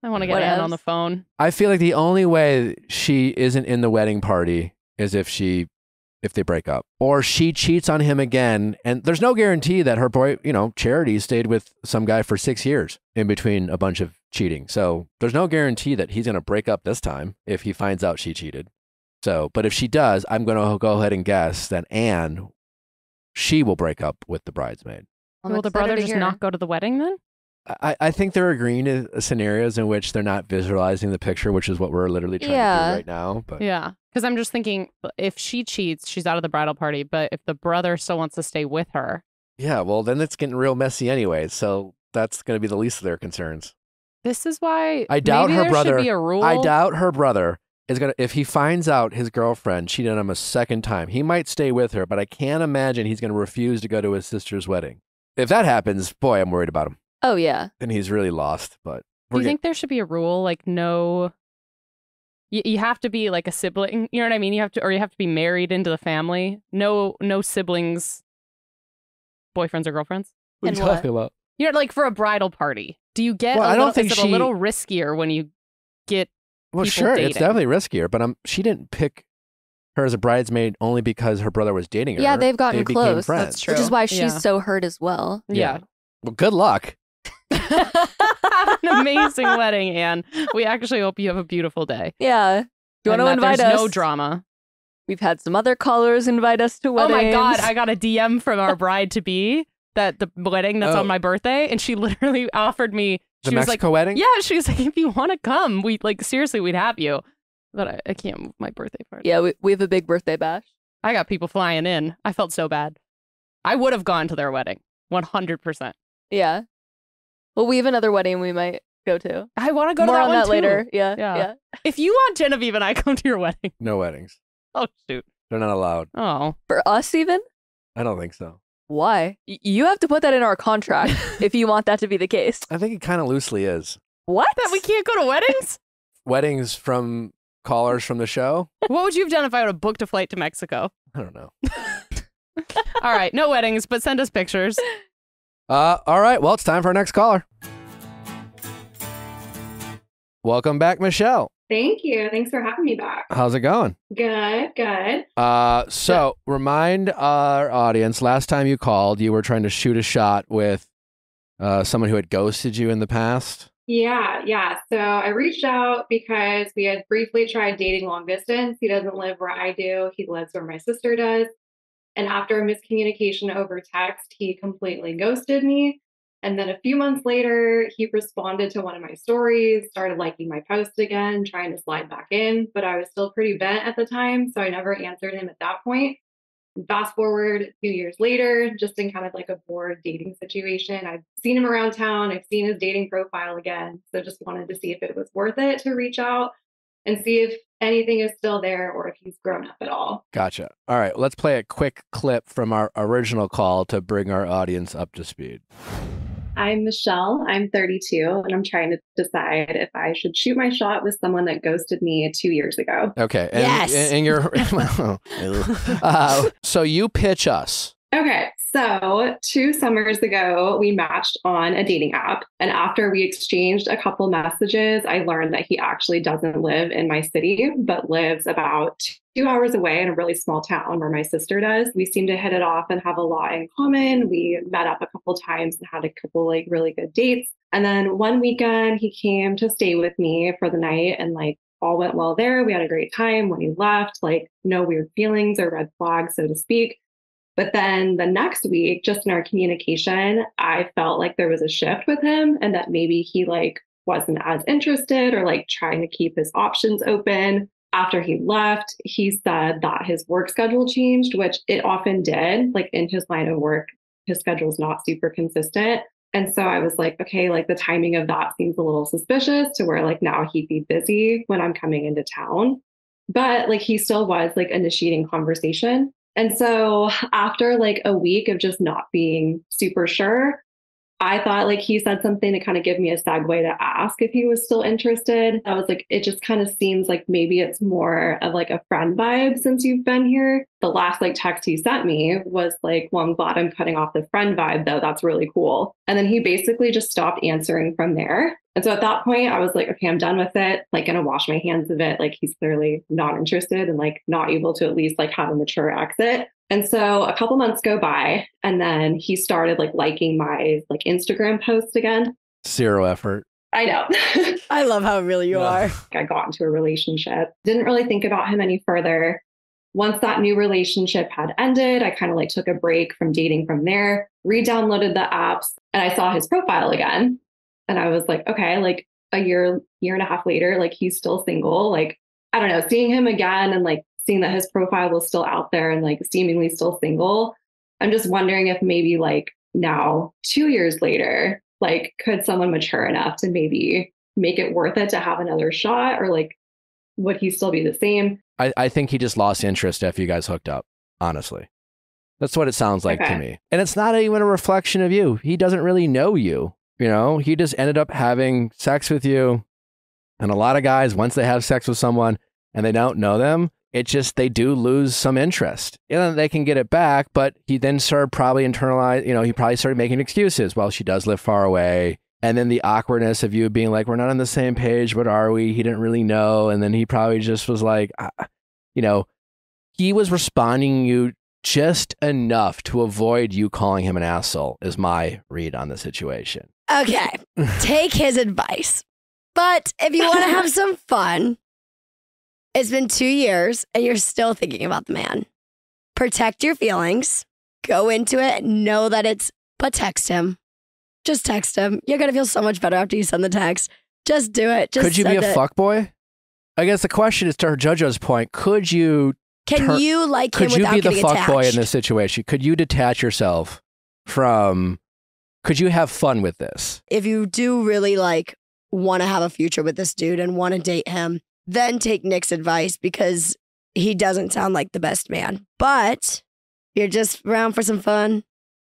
I want to get Anne on the phone. I feel like the only way she isn't in the wedding party is if they break up or she cheats on him again. And there's no guarantee that her boy, Charity stayed with some guy for 6 years in between a bunch of cheating. So there's no guarantee that he's going to break up this time if he finds out she cheated. So, but if she does, I'm going to go ahead and guess that Anne, she will break up with the bridesmaid. Will the brother just not go to the wedding then? I think they're agreeing to scenarios in which they're not visualizing the picture, which is what we're literally trying to do right now. But yeah, because I'm just thinking if she cheats, she's out of the bridal party. But if the brother still wants to stay with her. Yeah, well, then it's getting real messy anyway. So that's going to be the least of their concerns. This is why I doubt maybe her brother. Should be a rule. I doubt her brother is going to, if he finds out his girlfriend cheated on him a second time, he might stay with her, but I can't imagine he's going to refuse to go to his sister's wedding. If that happens, boy, I'm worried about him. Oh, yeah. Then he's really lost. But do you think there should be a rule like no? You have to be like a sibling. You know what I mean? You have to be married into the family. No siblings, boyfriends or girlfriends. What are you talking about? Like for a bridal party. Do you get? Well, I don't think is it a little riskier when you get. Well, people sure, dating? It's definitely riskier. But she didn't pick her as a bridesmaid only because her brother was dating her. Yeah, they've gotten close. That's true. Which is why she's so hurt as well. Yeah. Well, good luck. Have an amazing wedding, Anne. We actually hope you have a beautiful day. Yeah. You want to invite us? No drama. We've had some other callers invite us to weddings. Oh my God. I got a DM from our bride-to-be that the wedding that's on my birthday. And she literally offered me. The Mexico wedding? Yeah. She was like, if you want to come, seriously, we'd have you. But I can't move my birthday party. Yeah, we have a big birthday bash. I got people flying in. I felt so bad. I would have gone to their wedding. 100%. Yeah. Well, we have another wedding we might go to. I want to go More to on that that one later. too. Yeah. If you want Genevieve and I come to your wedding. No weddings. Oh, shoot. They're not allowed. Oh. For us, even? I don't think so. Why? You have to put that in our contract if you want that to be the case. I think it kind of loosely is. What? That we can't go to weddings? Weddings from callers from the show? What would you have done if I would have booked a flight to Mexico? I don't know. All right. No weddings, but send us pictures. All right. Well, it's time for our next caller. Welcome back, Michelle. Thank you. Thanks for having me back. How's it going? Good. So remind our audience, last time you called, you were trying to shoot a shot with someone who had ghosted you in the past. Yeah. So I reached out because we had briefly tried dating long distance. He doesn't live where I do. He lives where my sister does. And after a miscommunication over text, he completely ghosted me. And then a few months later, he responded to one of my stories, started liking my post again, trying to slide back in, but I was still pretty bent at the time, so I never answered him at that point. Fast forward a few years later, just in kind of like a bored dating situation, I've seen him around town, I've seen his dating profile again, so just wanted to see if it was worth it to reach out and see if anything is still there or if he's grown up at all. Gotcha. All right, let's play a quick clip from our original call to bring our audience up to speed. I'm Michelle. I'm 32, and I'm trying to decide if I should shoot my shot with someone that ghosted me 2 years ago. Okay. And, yes. And you're so you pitch us. Okay. So 2 summers ago, we matched on a dating app. And after we exchanged a couple messages, I learned that he actually doesn't live in my city, but lives about 2 hours away in a really small town where my sister does. We seem to hit it off and have a lot in common. We met up a couple times and had a couple really good dates. And then one weekend he came to stay with me for the night and all went well there. We had a great time. When he left, no weird feelings or red flags, so to speak. But then the next week, just in our communication, I felt like there was a shift with him and that maybe he wasn't as interested or trying to keep his options open. After he left, he said that his work schedule changed, which it often did. In his line of work, his schedule's not super consistent. And so I was like, okay, the timing of that seems a little suspicious to where now he'd be busy when I'm coming into town. But he still was initiating conversation. And so after like a week of just not being super sure, I thought like he said something to kind of give me a segue to ask if he was still interested. I was like, it just kind of seems like maybe it's more of like a friend vibe since you've been here. The last like text he sent me was like, well, I'm glad I'm cutting off the friend vibe though. That's really cool. And then he basically just stopped answering from there. And so at that point, I was like, okay, I'm done with it. Like, gonna wash my hands of it. Like, he's clearly not interested and like not able to at least like have a mature exit. And so a couple months go by, and then he started like liking my like Instagram post again. 0 effort. I know. I love how real you are. I got into a relationship. Didn't really think about him any further. Once that new relationship had ended, I kind of like took a break from dating from there, re-downloaded the apps, and I saw his profile again. And I was like, okay, like a year and a half later, like he's still single. Like, I don't know, seeing him again and like seeing that his profile was still out there and like seemingly still single. I'm just wondering if maybe like now, 2 years later, like could someone mature enough to maybe make it worth it to have another shot, or like would he still be the same? I think he just lost interest after you guys hooked up, honestly. That's what it sounds like to me. And it's not even a reflection of you. He doesn't really know you. You know, he just ended up having sex with you. And a lot of guys, once they have sex with someone and they don't know them, it just, they do lose some interest. And they can get it back, but he then started probably internalize, you know, he probably started making excuses. Well, she does live far away. And then the awkwardness of you being like, we're not on the same page, but are we? He didn't really know. And then he probably just was like, you know, he was responding to you just enough to avoid you calling him an asshole, is my read on the situation. Okay, take his advice. But if you want to have some fun, it's been 2 years and you're still thinking about the man. Protect your feelings. Go into it. Know that but text him. Just text him. You're going to feel so much better after you send the text. Just do it. Just could you be a fuckboy? I guess the question is, to JoJo's point, could you... Can you like him without getting attached? Could you be the fuckboy in this situation? Could you detach yourself from... Could you have fun with this? If you do really like want to have a future with this dude and want to date him, then take Nick's advice, because he doesn't sound like the best man. But you're just around for some fun.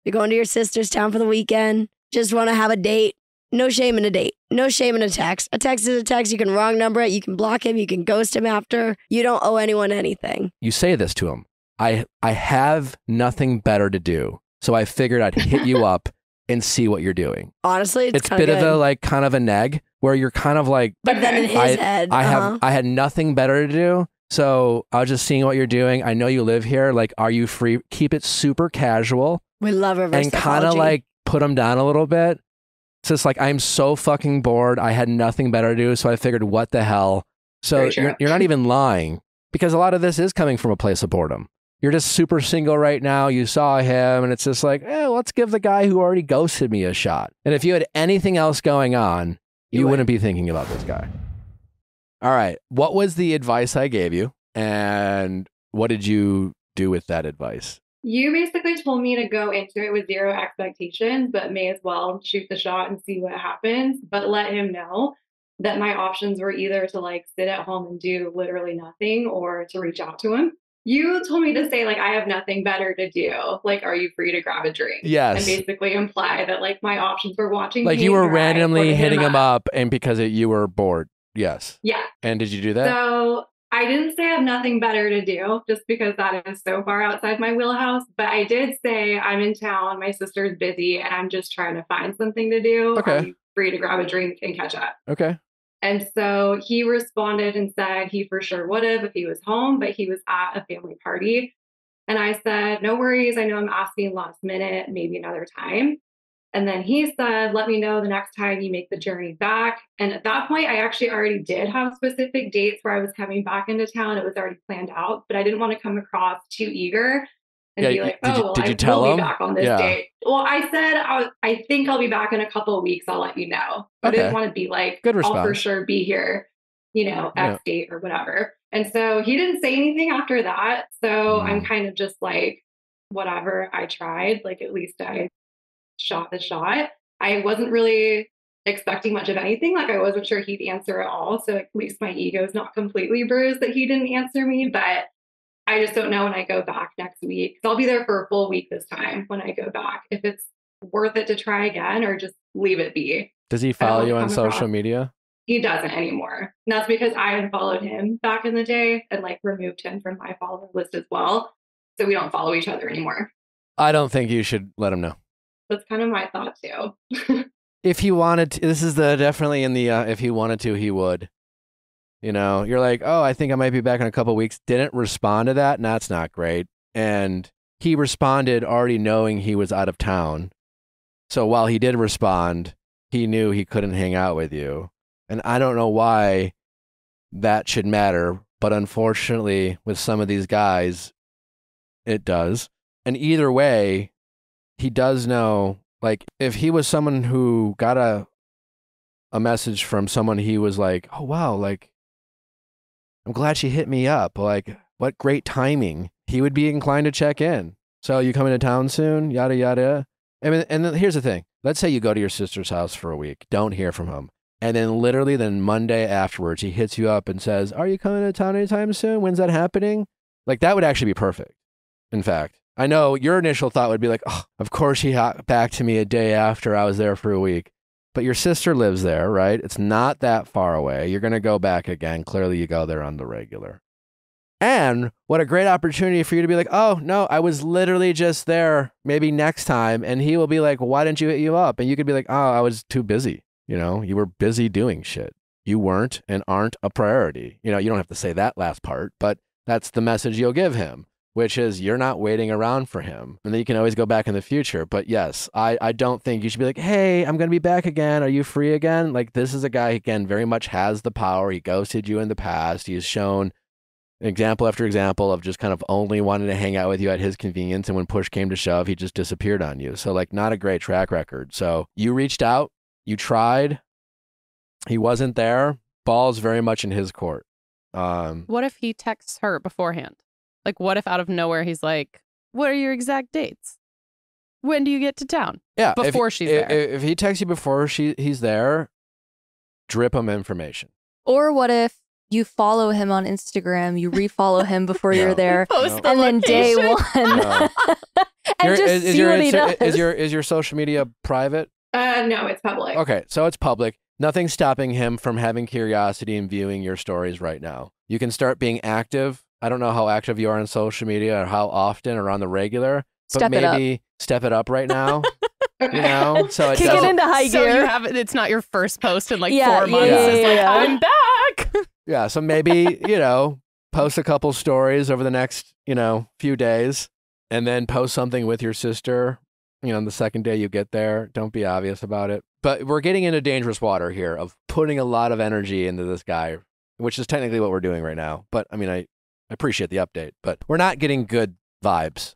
You're going to your sister's town for the weekend. Just want to have a date. No shame in a date. No shame in a text. A text is a text. You can wrong number it. You can block him. You can ghost him after. You don't owe anyone anything. You say this to him. I have nothing better to do, so I figured I'd hit you up and see what you're doing. Honestly, it's a bit of a like kind of a neg where you're kind of like, but then in his head, I had nothing better to do, so I was just seeing what you're doing. I know you live here. Like, are you free? Keep it super casual. We love reverse and kind of like put them down a little bit. It's just like, I'm so fucking bored. I had nothing better to do, so I figured, what the hell? So you're not even lying, because a lot of this is coming from a place of boredom. You're just super single right now. You saw him and it's just like, let's give the guy who already ghosted me a shot. And if you had anything else going on, you wouldn't be thinking about this guy. All right. What was the advice I gave you? And what did you do with that advice? You basically told me to go into it with 0 expectations, but may as well shoot the shot and see what happens. But let him know that my options were either to like sit at home and do literally nothing, or to reach out to him. You told me to say, like, I have nothing better to do. Like, are you free to grab a drink? Yes. And basically imply that, like, my options were watching like you were randomly hitting him up and because you were bored. Yes. Yeah. And did you do that? So I didn't say I have nothing better to do, just because that is so far outside my wheelhouse. But I did say, I'm in town, my sister's busy, and I'm just trying to find something to do. Okay. Are you free to grab a drink and catch up? Okay. And so he responded and said he for sure would have if he was home, but he was at a family party. And I said, no worries. I know I'm asking last minute, maybe another time. And then he said, let me know the next time you make the journey back. And at that point, I actually already did have specific dates where I was coming back into town. It was already planned out, but I didn't want to come across too eager and be like, I will be back on this date. Well, I said, I think I'll be back in a couple of weeks. I'll let you know. I didn't want to be like, I'll for sure be here, X date or whatever. And so he didn't say anything after that. So I'm kind of just like, whatever, I tried. Like, at least I shot the shot. I wasn't really expecting much of anything. Like, I wasn't sure he'd answer at all. So at least my ego is not completely bruised that he didn't answer me. But I just don't know when I go back next week. So I'll be there for a full week this time when I go back. If it's worth it to try again or just leave it be. Does he I don't follow wanna you on come social across- media? He doesn't anymore. And that's because I unfollowed him back in the day and like removed him from my follower list as well. So we don't follow each other anymore. I don't think you should let him know. That's kind of my thought too. If he wanted to, this is the definitely in the if he wanted to, he would. You know, you're like, oh, I think I might be back in a couple of weeks. Didn't respond to that, and that's not great. And he responded already knowing he was out of town. So while he did respond, he knew he couldn't hang out with you. And I don't know why that should matter, but unfortunately, with some of these guys, it does. And either way, he does know, like, if he was someone who got a message from someone he was like, oh, wow, like, I'm glad she hit me up. Like, what great timing. He would be inclined to check in. So you coming to town soon? Yada, yada. I mean, and then here's the thing. Let's say you go to your sister's house for a week. Don't hear from him. And then literally then Monday afterwards, he hits you up and says, are you coming to town anytime soon? When's that happening? Like, that would actually be perfect. In fact, I know your initial thought would be like, oh, of course he got back to me a day after I was there for a week. But your sister lives there, right? It's not that far away. You're going to go back again. Clearly, you go there on the regular. And what a great opportunity for you to be like, oh, no, I was literally just there. Maybe next time. And he will be like, why didn't you hit you up? And you could be like, oh, I was too busy. You know, you were busy doing shit. You weren't and aren't a priority. You know, you don't have to say that last part, but that's the message you'll give him, which is you're not waiting around for him. And then you can always go back in the future. But yes, I don't think you should be like, hey, I'm going to be back again. Are you free again? Like, this is a guy, again, very much has the power. He ghosted you in the past. He's shown example after example of just kind of only wanting to hang out with you at his convenience. And when push came to shove, he just disappeared on you. So, like, not a great track record. So you reached out, you tried, he wasn't there. Ball's very much in his court. What if he texts her beforehand? Like, what if out of nowhere he's like, what are your exact dates? When do you get to town? Yeah. Before she's there. If he texts you before he's there, drip him information. Or what if you follow him on Instagram, you refollow him before No. you're there, Post the and then day location. one, No. and just see what he does. Is your social media private? No, it's public. Okay, so it's public. Nothing's stopping him from having curiosity and viewing your stories right now. You can start being active. I don't know how active you are on social media or how often or on the regular, but Step it up. maybe step it up right now. Okay. You know, so it Kick it doesn't. into high So gear. you have it's not your first post in like Yeah, 4 yeah, months. yeah, It's like, yeah. I'm back. Yeah, so maybe, post a couple stories over the next, few days and then post something with your sister, the second day you get there. Don't be obvious about it. But we're getting into dangerous water here of putting a lot of energy into this guy, which is technically what we're doing right now. But I mean, I appreciate the update, but we're not getting good vibes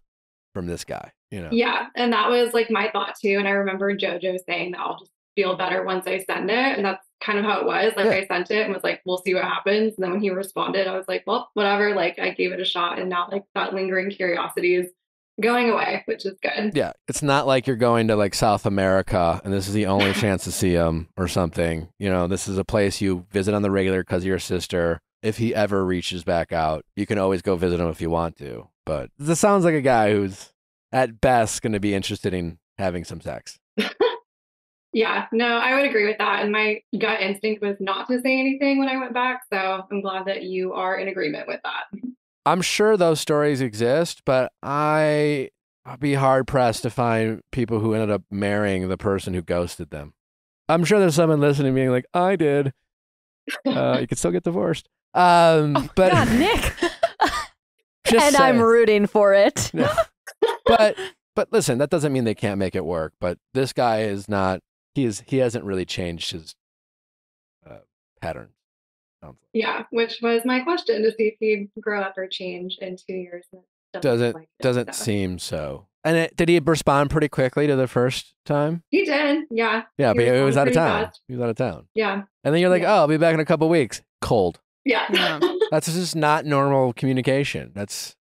from this guy, Yeah. And that was like my thought too. And I remember JoJo saying that I'll just feel better once I send it. And that's kind of how it was. Like, Yeah. I sent it and was like, we'll see what happens. And then when he responded, I was like, well, whatever. Like, I gave it a shot, and now like that lingering curiosity is going away, which is good. Yeah, it's not like you're going to like South America and this is the only chance to see him or something. This is a place you visit on the regular because of your sister. If he ever reaches back out, you can always go visit him if you want to. But this sounds like a guy who's at best going to be interested in having some sex. Yeah, no, I would agree with that. And my gut instinct was not to say anything when I went back. So I'm glad that you are in agreement with that. I'm sure those stories exist, but I'd be hard pressed to find people who ended up marrying the person who ghosted them. I'm sure there's someone listening being like, I did. You could still get divorced. But God, Nick. just And saying. I'm rooting for it. No. But listen, that doesn't mean they can't make it work. But this guy is not. He hasn't really changed his pattern. Yeah, which was my question, to see if he'd grow up or change in 2 years. Doesn't seem so. And did he respond pretty quickly to the first time? He did, yeah. Yeah, but he was out of responded town. pretty fast. He was out of town. Yeah, And then you're like, Yeah. oh, I'll be back in a couple weeks. Cold. yeah. Yeah. That's just not normal communication. That's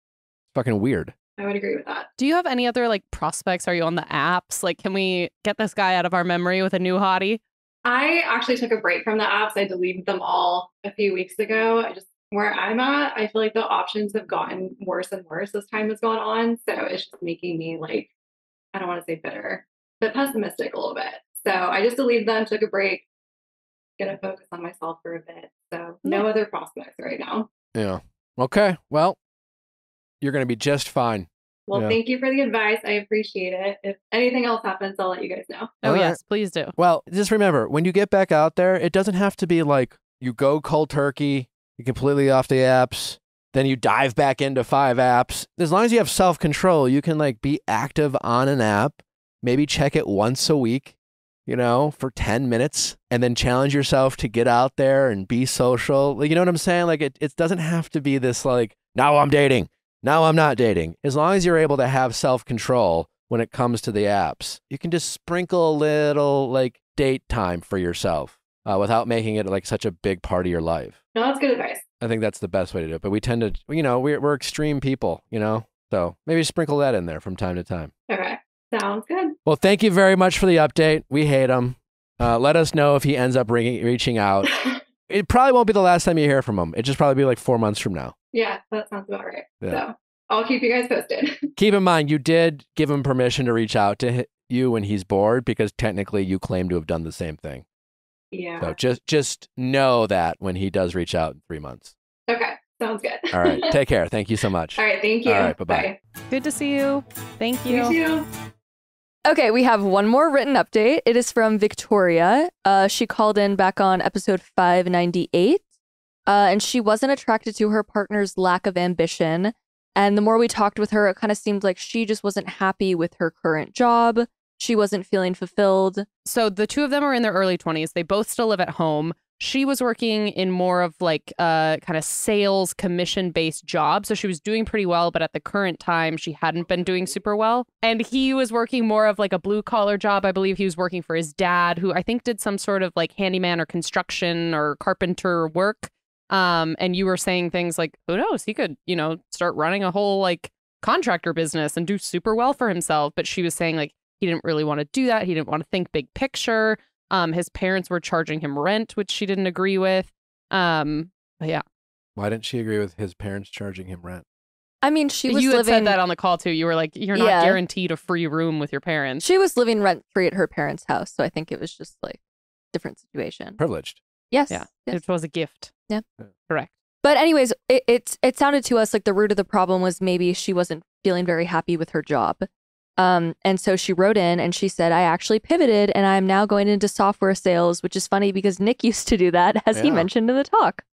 fucking weird. I would agree with that. Do you have any other like prospects? Are you on the apps? Like, can we get this guy out of our memory with a new hottie? I actually took a break from the apps. I deleted them all a few weeks ago. I just Where I'm at, I feel like the options have gotten worse and worse as time has gone on. So it's just making me like, I don't want to say bitter, but pessimistic a little bit. So I just deleted them, took a break, gonna focus on myself for a bit. So no other prospects right now. Yeah. Okay. Well, you're going to be just fine. Well, Yeah. thank you for the advice. I appreciate it. If anything else happens, I'll let you guys know. Oh, All right. yes, please do. Well, just remember, when you get back out there, it doesn't have to be like you go cold turkey, you're completely off the apps, then you dive back into 5 apps. As long as you have self-control, you can like be active on an app, maybe check it once a week, you know, for 10 minutes, and then challenge yourself to get out there and be social. Like, you know what I'm saying? Like it doesn't have to be this like, now I'm dating, now I'm not dating. As long as you're able to have self-control when it comes to the apps, you can just sprinkle a little like date time for yourself without making it like such a big part of your life. No, that's good advice. I think that's the best way to do it. But we tend to, you know, we're extreme people, you know, so maybe sprinkle that in there from time to time. Okay. Sounds good. Well, thank you very much for the update. We hate him. Let us know if he ends up reaching out. It probably won't be the last time you hear from him. It just probably be like 4 months from now. Yeah, that sounds about right. Yeah. So I'll keep you guys posted. Keep in mind, you did give him permission to reach out to you when he's bored, because technically you claim to have done the same thing. Yeah. So just know that when he does reach out in 3 months. Okay. Sounds good. All right. Take care. Thank you so much. All right. Thank you. All right. Bye-bye. Good to see you. Thank you. You too. Okay, we have one more written update. It is from Victoria. She called in back on episode 598, and she wasn't attracted to her partner's lack of ambition. And the more we talked with her, it kind of seemed like she just wasn't happy with her current job. She wasn't feeling fulfilled. So the two of them are in their early 20s. They both still live at home. She was working in more of like kind of sales commission-based job. So she was doing pretty well, but at the current time, she hadn't been doing super well. And he was working more of like a blue-collar job. I believe he was working for his dad, who I think did some sort of like handyman or construction or carpenter work. And you were saying things like, who knows, he could, you know, start running a whole like contractor business and do super well for himself. But she was saying like he didn't really want to do that. He didn't want to think big picture. His parents were charging him rent, which she didn't agree with. But yeah. Why didn't she agree with his parents charging him rent? I mean, she was you had living... said that on the call too. You were like, you're not guaranteed a free room with your parents. She was living rent-free at her parents' house, so I think it was just like different situation. Privileged. Yes. Yeah. Yes. It was a gift. Yeah. Correct. But anyways, it sounded to us like the root of the problem was maybe she wasn't feeling very happy with her job. And so she wrote in and she said, I actually pivoted and I'm now going into software sales, which is funny because Nick used to do that, as he mentioned in the talk.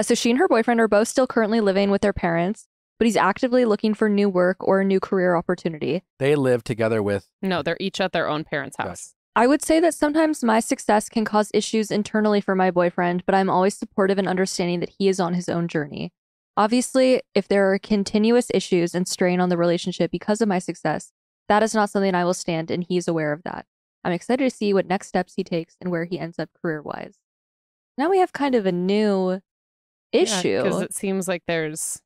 So she and her boyfriend are both still currently living with their parents, but he's actively looking for new work or a new career opportunity. They live together with... No, they're each at their own parents' house. I would say that sometimes my success can cause issues internally for my boyfriend, but I'm always supportive and understanding that he is on his own journey. Obviously, if there are continuous issues and strain on the relationship because of my success, that is not something I will stand, and he's aware of that. I'm excited to see what next steps he takes and where he ends up career-wise. Now we have kind of a new issue. Because it seems like there's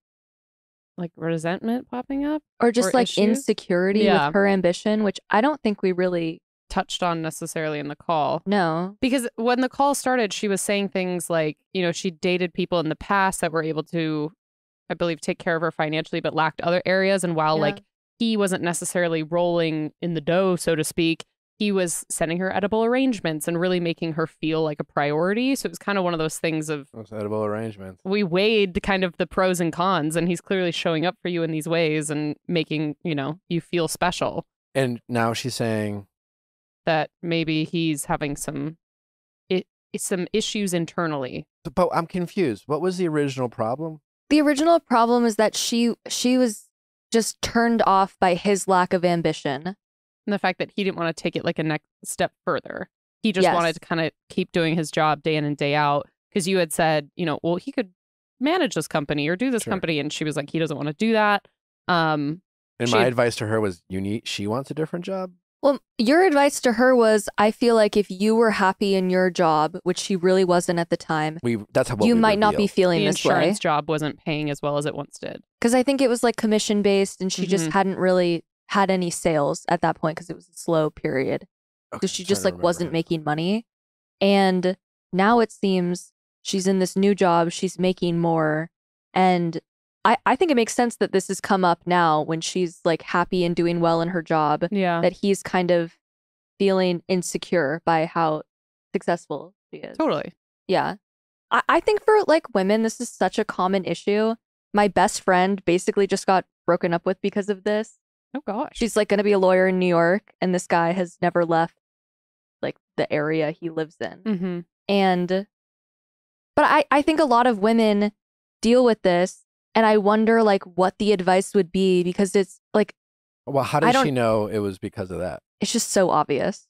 like resentment popping up. Or just like issues? insecurity with her ambition, which I don't think we really touched on necessarily in the call. No. Because when the call started, she was saying things like, you know, she dated people in the past that were able to, I believe, take care of her financially, but lacked other areas. And while like he wasn't necessarily rolling in the dough, so to speak, he was sending her edible arrangements and really making her feel like a priority. So it was kind of one of those things of those edible arrangements. We weighed kind of the pros and cons, and he's clearly showing up for you in these ways and making, you know, you feel special. And now she's saying that maybe he's having some issues internally. But I'm confused. What was the original problem? The original problem is that she was just turned off by his lack of ambition. And the fact that he didn't want to take it like a next step further. He just wanted to kind of keep doing his job day in and day out. Because you had said, you know, well, he could manage this company or do this company. And she was like, he doesn't want to do that. And my advice to her was, she wants a different job? Well, your advice to her was, I feel like if you were happy in your job, which she really wasn't at the time, you might not be feeling this way. The insurance job wasn't paying as well as it once did. Because I think it was like commission based and she just hadn't really had any sales at that point because it was a slow period. So she just like wasn't making money. And now it seems She's in this new job. She's making more. And I think it makes sense that this has come up now when she's like happy and doing well in her job. Yeah. That he's kind of feeling insecure by how successful she is. Totally. Yeah. I think for like women, this is such a common issue. My best friend basically just got broken up with because of this. Oh gosh. She's like going to be a lawyer in New York, and this guy has never left like the area he lives in. Mm-hmm. But I think a lot of women deal with this, and I wonder like what the advice would be, because it's like, Well, how does she know it was because of that? it's just so obvious.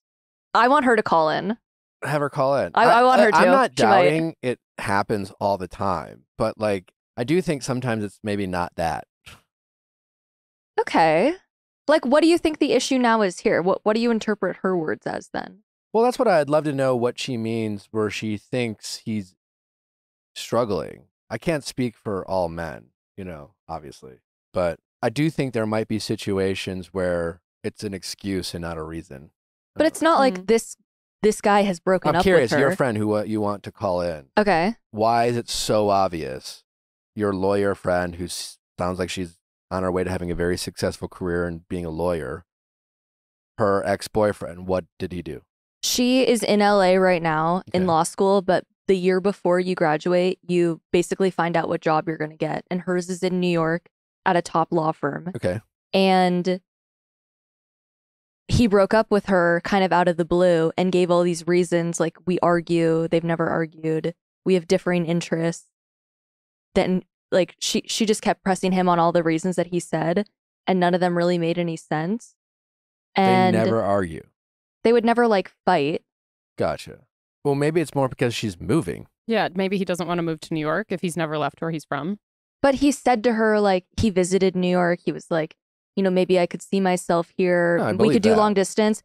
I want her to call in. Have her call in. I want her to. I'm not She might. doubting it happens all the time, but like I do think sometimes it's maybe not that. Okay. Like, what do you think the issue now is here? What do you interpret her words as then? Well, that's what I'd love to know, what she means where she thinks he's struggling. I can't speak for all men, obviously, but I do think there might be situations where it's an excuse and not a reason. But it's not like this guy has broken I'm up curious, with her. your friend who you want to call in. Okay. Why is it so obvious? Your lawyer friend who sounds like she's on her way to having a very successful career and being a lawyer. Her ex-boyfriend, what did he do? She is in LA right now in Okay. law school, but the year before you graduate, you basically find out what job you're going to get. And hers is in New York at a top law firm. Okay. And he broke up with her kind of out of the blue and gave all these reasons, like, we argue, they've never argued, we have differing interests. Then like she just kept pressing him on all the reasons that he said, and none of them really made any sense. And They never argue. they would never like fight. Gotcha. Well, maybe it's more because she's moving. Yeah, maybe he doesn't want to move to New York if he's never left where he's from. But he said to her, like, he visited New York. He was like, maybe I could see myself here. No, I We believe could do that. long distance.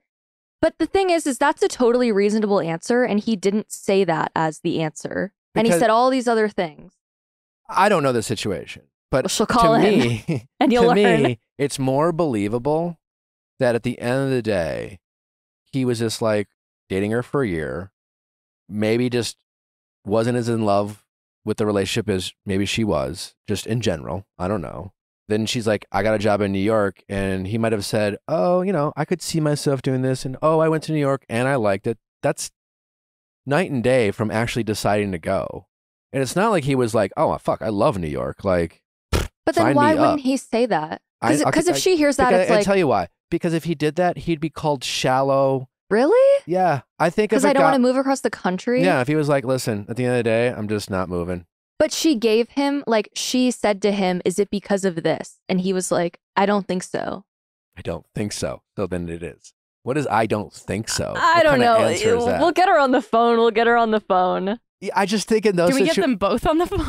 But the thing is that's a totally reasonable answer. And he didn't say that as the answer. And he Because- said all these other things. I don't know the situation, but Well, she'll call to in, me, and you'll to learn. me, it's more believable that at the end of the day, he was just like dating her for a year, maybe just wasn't as in love with the relationship as maybe she was, just in general. I don't know. Then she's like, I got a job in New York. And he might have said, oh, I could see myself doing this. And oh, I went to New York and I liked it. That's night and day from actually deciding to go. And it's not like he was like, oh, fuck, I love New York. Like, But then sign why me wouldn't up. he say that? I- Because if she hears that, because it's I like, tell you why. Because if he did that, he'd be called shallow. really? Yeah. I think Because if I it don't want got- to move across the country? Yeah, if he was like, listen, at the end of the day, I'm just not moving. But she gave him, like, she said to him, is it because of this? And he was like, I don't think so. I don't think so. So then it is. What is I don't think so? I What don't kind of know. answer is that? We'll get her on the phone. Yeah, I just think in those Can we get situ- them both on the phone?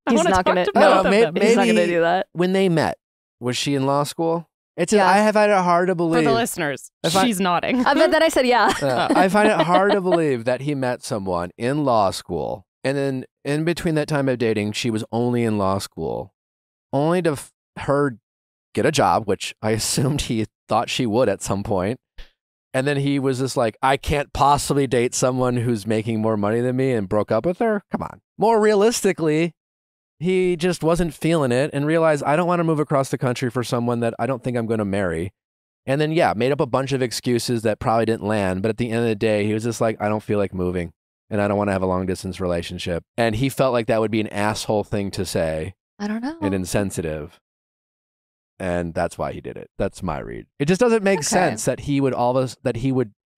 I He's want to not talk gonna- to no, both of them. He's not going to maybe- do that. when they met, was she in law school? Yeah. I have had it hard to For believe. the listeners, If I- she's nodding. But then I said, yeah. I find it hard to believe that he met someone in law school, and then in between that time of dating, she was only in law school, only to her get a job, which I assumed he thought she would at some point. And then he was just like, I can't possibly date someone who's making more money than me, and broke up with her. Come on. More realistically, he just wasn't feeling it and realized, I don't want to move across the country for someone that I don't think I'm going to marry. And then, yeah, made up a bunch of excuses that probably didn't land. But at the end of the day, he was just like, I don't feel like moving and I don't want to have a long distance relationship. And he felt like that would be an asshole thing to say I don't know. and insensitive. And that's why he did it. That's my read. It just doesn't make Okay. sense that he would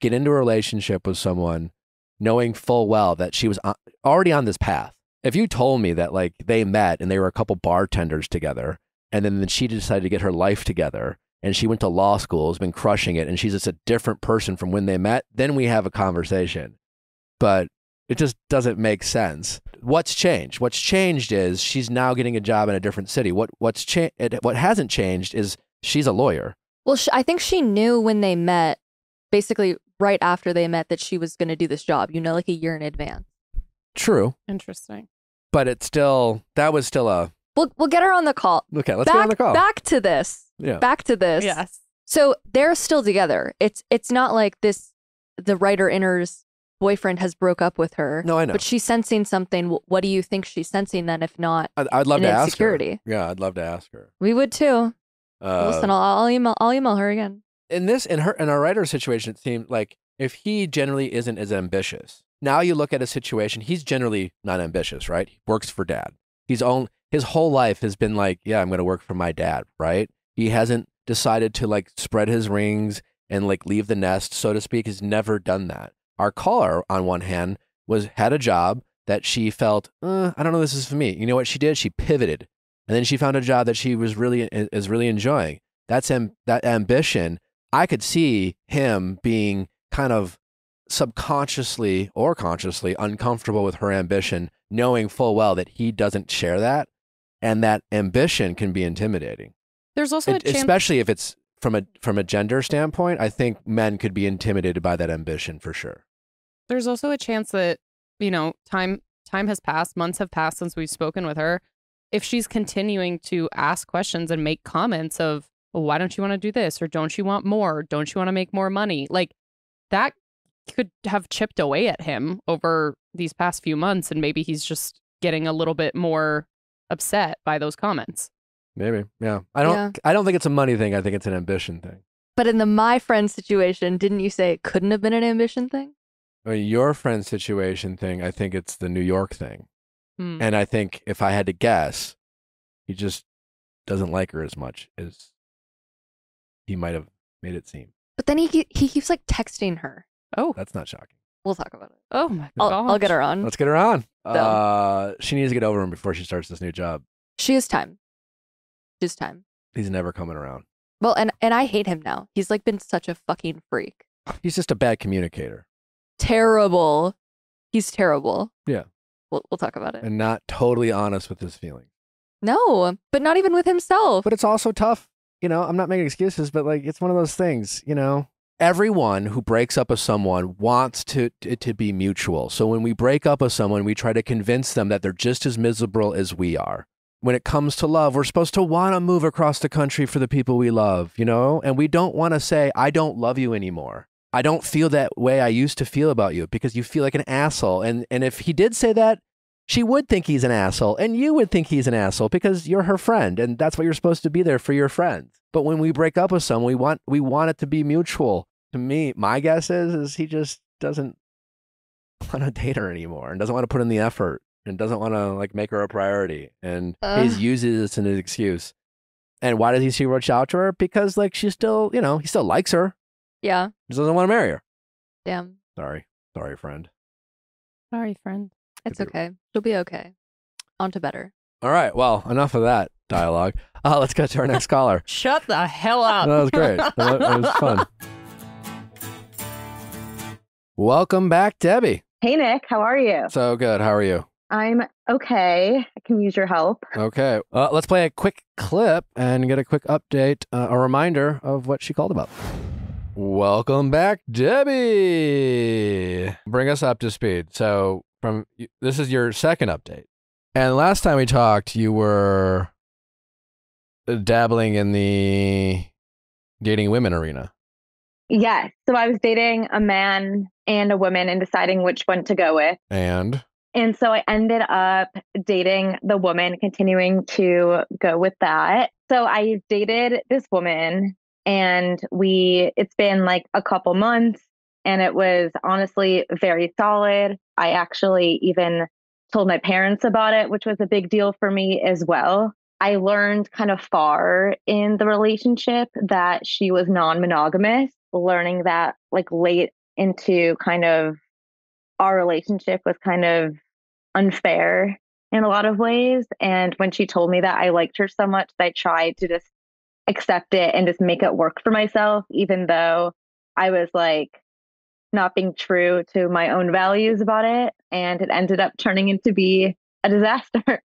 get into a relationship with someone knowing full well that she was already on this path. If you told me that like they met and they were a couple bartenders together, and then she decided to get her life together and she went to law school, has been crushing it, and she's just a different person from when they met, then we have a conversation. But it just doesn't make sense. What's changed? What's changed is she's now getting a job in a different city. What hasn't changed is she's a lawyer. Well, I think she knew when they met, basically right after they met, that she was going to do this job, like a year in advance. True, Interesting. but that was still a We'll get her on the call. okay. Let's get on the call. Back to this. Yeah. Back to this. Yes. So they're still together. It's not like the writer enters boyfriend has broke up with her. No, I know. But she's sensing something. What do you think she's sensing then, if not I'd love an to ask her. insecurity? Yeah, I'd love to ask her. We would too. Listen, I'll email her again. In our writer's situation, it seemed like if he generally isn't as ambitious, now you look at a situation, he's generally not ambitious, right? He works for dad. His whole life has been like, yeah, I'm going to work for my dad, right? He hasn't decided to like spread his wings and like leave the nest, so to speak. He's never done that. Our caller, on one hand, had a job that she felt, I don't know, this is for me. You know what she did? She pivoted, and then she found a job that she was really enjoying. That ambition. I could see him being kind of subconsciously or consciously uncomfortable with her ambition, knowing full well that he doesn't share that, and that ambition can be intimidating. There's also a chance, especially if it's from a gender standpoint. I think men could be intimidated by that ambition for sure. There's also a chance that, time has passed, months have passed since we've spoken with her. If she's continuing to ask questions and make comments of, well, why don't you want to do this? Or don't you want more? Don't you want to make more money? Like, that could have chipped away at him over these past few months, and maybe he's just getting a little bit more upset by those comments. Maybe, yeah. I don't think it's a money thing. I think it's an ambition thing. But in the my friend situation, didn't you say it couldn't have been an ambition thing? I mean, your friend situation thing, I think it's the New York thing. And I think if I had to guess, he just doesn't like her as much as he might have made it seem. But then he keeps like texting her. Oh, that's not shocking. We'll talk about it. Oh my I'll get her on. Let's get her on. She needs to get over him before she starts this new job. She has time. She's time. He's never coming around. Well, and I hate him now. He's like been such a fucking freak. He's just a bad communicator. Terrible. He's terrible. Yeah. We'll talk about it. And not totally honest with his feelings. No, but not even with himself. But it's also tough. I'm not making excuses, but like, it's one of those things, Everyone who breaks up with someone wants it to be mutual. So when we break up with someone, we try to convince them that they're just as miserable as we are. When it comes to love, we're supposed to want to move across the country for the people we love, and we don't want to say, I don't love you anymore. I don't feel that way I used to feel about you, because you feel like an asshole. And if he did say that, she would think he's an asshole, and you would think he's an asshole because you're her friend, and that's what you're supposed to be there for your friends. But when we break up with someone, we want it to be mutual. To me, my guess is he just doesn't want to date her anymore and doesn't want to put in the effort and doesn't want to like make her a priority, and he uses this as an excuse. And why does he reach out to her? Because like she's still, he still likes her. Yeah. He doesn't want to marry her. Damn. Sorry, friend. Sorry, friend. It's okay. She'll be okay. On to better. All right. Well, enough of that dialogue. Let's get to our next caller. Shut the hell up. That was great. It was fun. Welcome back, Debbie. Hey, Nick. How are you? So good. How are you? I'm okay. I can use your help. Okay. Let's play a quick clip and get a quick update, a reminder of what she called about. Welcome back, Debbie. Bring us up to speed. So this is your second update. And last time we talked, you were dabbling in the dating women arena. Yes. So I was dating a man and a woman and deciding which one to go with. And so I ended up dating the woman, continuing to go with that. So I dated this woman, and it's been like a couple months, and it was honestly very solid. I actually even told my parents about it, which was a big deal for me as well. I learned kind of far in the relationship that she was non-monogamous, learning that like late into kind of our relationship was kind of unfair in a lot of ways. And when she told me that, I liked her so much that I tried to just accept it and just make it work for myself, even though I was like not being true to my own values about it. And it ended up turning into be a disaster.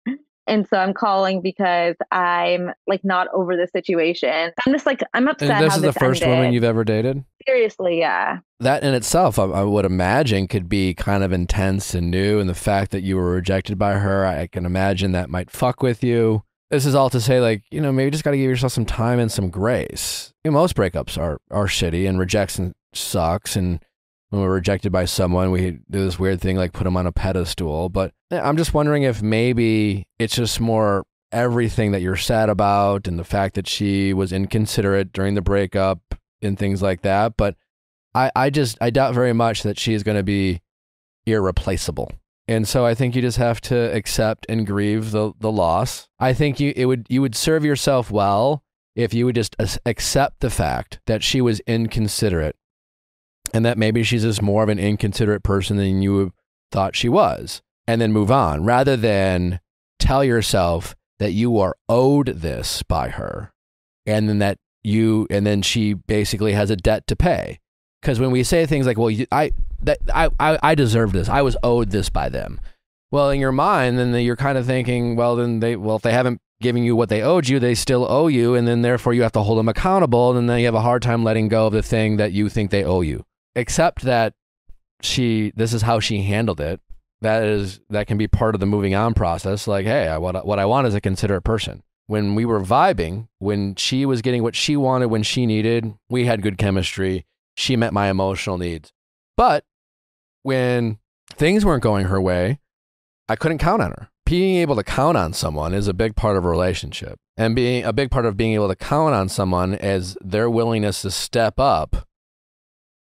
And so I'm calling because I'm like not over the situation. I'm just like, I'm upset. And this how is the first ended. woman you've ever dated? Seriously, yeah. That in itself, I would imagine, could be kind of intense and new. And the fact that you were rejected by her, I can imagine that might fuck with you. This is all to say, like, maybe just got to give yourself some time and some grace. Most breakups are shitty, and rejection sucks. And when we're rejected by someone, we do this weird thing like put them on a pedestal. But I'm just wondering if maybe it's just more everything that you're sad about and the fact that she was inconsiderate during the breakup and things like that. But I doubt very much that she is going to be irreplaceable. And so I think you just have to accept and grieve the loss. I think you would serve yourself well if you would just accept the fact that she was inconsiderate and that maybe she's just more of an inconsiderate person than you thought she was, and then move on, rather than tell yourself that you are owed this by her and then she basically has a debt to pay. Because when we say things like, well, I deserve this, I was owed this by them. Well, in your mind, then you're kind of thinking, if they haven't given you what they owed you, they still owe you. And then therefore you have to hold them accountable. And then you have a hard time letting go of the thing that you think they owe you. Except that this is how she handled it. That can be part of the moving on process. Like, hey, what I want is a considerate person. When we were vibing, when she was getting what she wanted, when she needed, we had good chemistry. She met my emotional needs. But when things weren't going her way, I couldn't count on her. Being able to count on someone is a big part of a relationship. And being a big part of being able to count on someone is their willingness to step up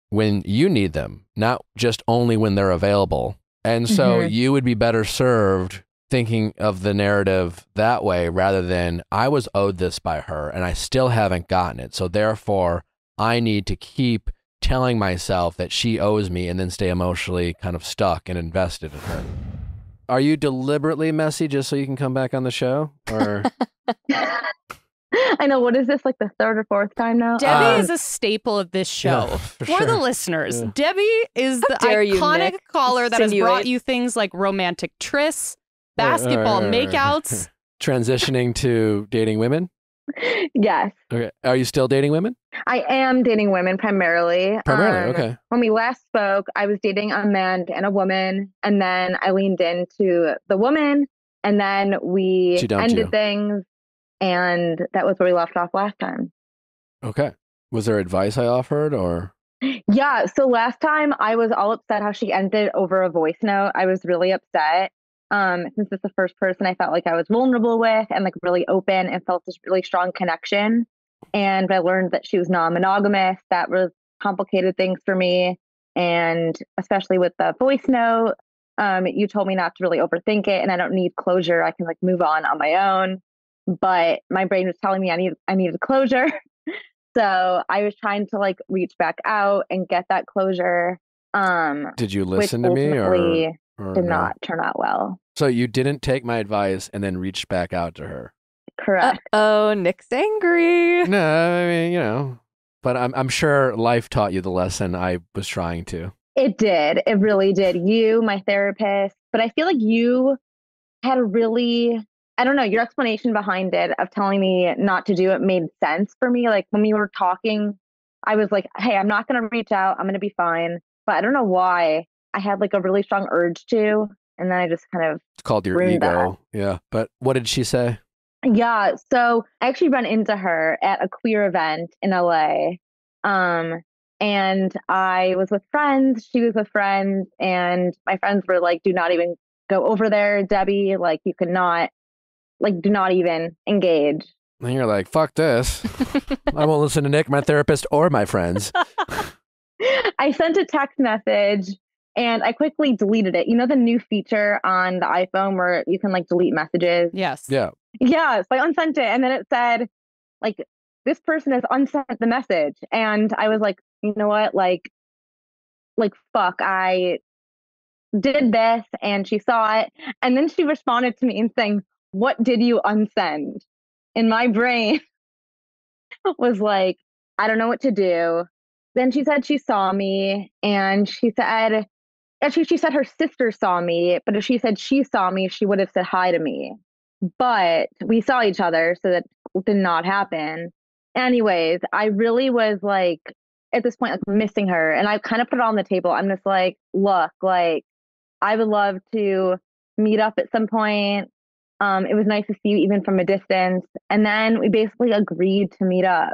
when you need them, not just only when they're available. And so you would be better served thinking of the narrative that way rather than I was owed this by her and I still haven't gotten it. So therefore, I need to keep telling myself that she owes me and then stay emotionally kind of stuck and invested in her. Are you deliberately messy just so you can come back on the show? Or I know. What is this, like the third or fourth time now? Debbie is a staple of this show. Yeah, for sure. the listeners, Yeah. Debbie is the dare you, iconic Nick, caller that has brought insinuate. you things like romantic trysts, basketball makeouts. Transitioning to dating women? Yes, Okay. Are you still dating women? I am dating women primarily. Primarily, okay. When we last spoke, I was dating a man and a woman, and then I leaned into the woman, and then we She dumped ended you. things, and that was where we left off last time. Okay. Was there advice I offered or? Yeah, so last time I was all upset how she ended over a voice note. I was really upset. Since it's the first person I felt like I was vulnerable with and like really open and felt this really strong connection. And I learned that she was non-monogamous. That was complicated things for me. And especially with the voice note, you told me not to really overthink it and I don't need closure. I can like move on my own. But my brain was telling me I needed closure. So I was trying to like reach back out and get that closure. Did you which listen to me ultimately or did no? not turn out well. So you didn't take my advice and then reached back out to her? Correct. Oh, Nick's angry. No, I mean, but I'm sure life taught you the lesson I was trying to. It did. It really did. You, my therapist, but I feel like you had a really, I don't know, your explanation behind it of telling me not to do it made sense for me. Like when we were talking, I was like, hey, I'm not going to reach out. I'm going to be fine. But I don't know why I had like a really strong urge to. And then I just kind of It's called your ruined ego. Yeah. But what did she say? Yeah, so I actually ran into her at a queer event in LA. And I was with friends, she was with friends, and my friends were like, do not even go over there, Debbie. Like, you could not, like, do not even engage. And you're like, fuck this. I won't listen to Nick, my therapist, or my friends. I sent a text message and I quickly deleted it. You know, the new feature on the iPhone where you can like delete messages? Yes. Yeah. Yeah, so I unsent it and then it said, like, this person has unsent the message. And I was like, you know what? Like, fuck, I did this and she saw it. And then she responded to me and saying, what did you unsend? And my brain was like, I don't know what to do. Then she said she saw me and she said, actually, she said her sister saw me, but if she said she saw me, she would have said hi to me. But we saw each other, so that did not happen. Anyways, I really was like, at this point, like missing her. And I kind of put it on the table. I'm just like, look, like, I would love to meet up at some point. It was nice to see you even from a distance. And then we basically agreed to meet up,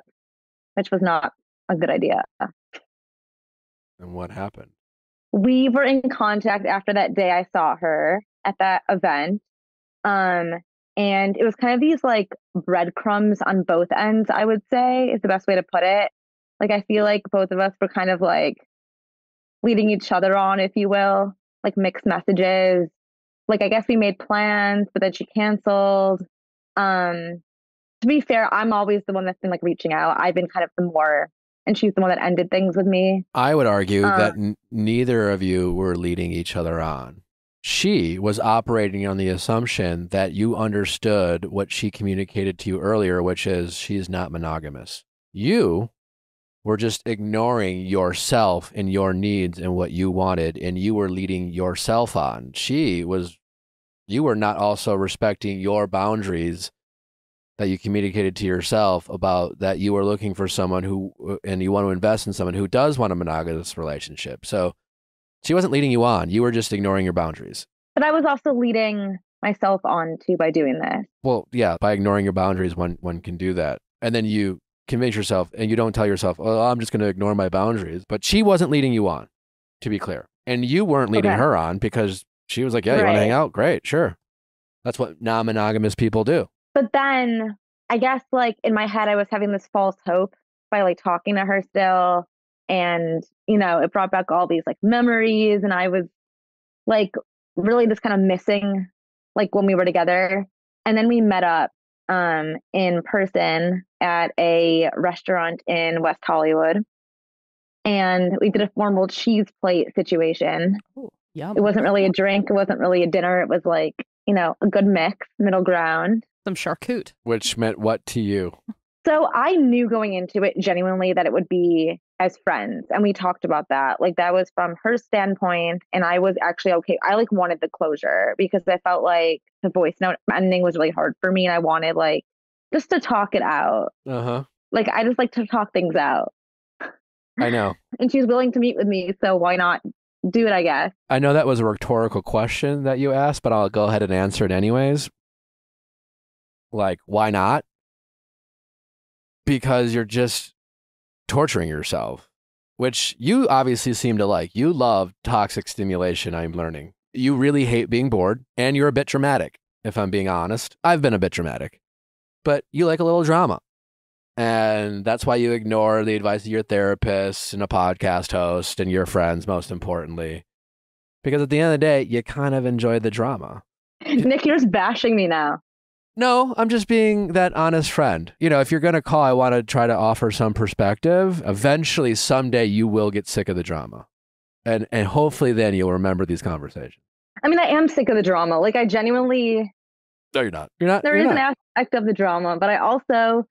which was not a good idea. And what happened? we were in contact after that day I saw her at that event. And it was kind of these like breadcrumbs on both ends, I would say is the best way to put it. Like, I feel like both of us were kind of like leading each other on, if you will, like mixed messages. Like, I guess we made plans, but then she canceled. To be fair, I'm always the one that's been like reaching out. I've been kind of the more, and she's the one that ended things with me. I would argue that neither of you were leading each other on. She was operating on the assumption that you understood what she communicated to you earlier, which is she's not monogamous. You were just ignoring yourself and your needs and what you wanted, and you were leading yourself on. You were not also respecting your boundaries that you communicated to yourself about that you were looking for someone who, and you want to invest in someone who does want a monogamous relationship. So she wasn't leading you on. You were just ignoring your boundaries. But I was also leading myself on too by doing this. Well, yeah, by ignoring your boundaries, one can do that. And then you convince yourself, and you don't tell yourself, oh, I'm just going to ignore my boundaries. But she wasn't leading you on, to be clear. And you weren't leading her on because she was like, yeah, you want to hang out? Great, sure. That's what non-monogamous people do. But then I guess like in my head, I was having this false hope by like talking to her still. And, you know, it brought back all these like memories. And I was like really just kind of missing like when we were together. And then we met up in person at a restaurant in West Hollywood. And we did a formal cheese plate situation. Ooh, yum. It wasn't really a drink. It wasn't really a dinner. It was like, you know, a good mix, middle ground. Some charcuterie. Which meant what to you? So I knew going into it genuinely that it would be as friends. And we talked about that. Like that was from her standpoint. And I was actually okay. I like wanted the closure because I felt like the voice note ending was really hard for me. And I wanted like just to talk it out. Uh-huh. Like I just like to talk things out. I know. And she's willing to meet with me. So why not do it, I guess? I know that was a rhetorical question that you asked, but I'll go ahead and answer it anyways. Like, why not? Because you're just torturing yourself, which you obviously seem to like. You love toxic stimulation, I'm learning. You really hate being bored, and you're a bit dramatic, if I'm being honest. I've been a bit dramatic, but you like a little drama. And that's why you ignore the advice of your therapist and a podcast host and your friends, most importantly. Because at the end of the day, you kind of enjoy the drama. Nick, you're just bashing me now. No, I'm just being that honest friend. You know, if you're going to call, I want to try to offer some perspective. Eventually, someday, you will get sick of the drama. And hopefully then you'll remember these conversations. I mean, I am sick of the drama. Like, I genuinely... No, you're not. You're not. There is an aspect of the drama, but I also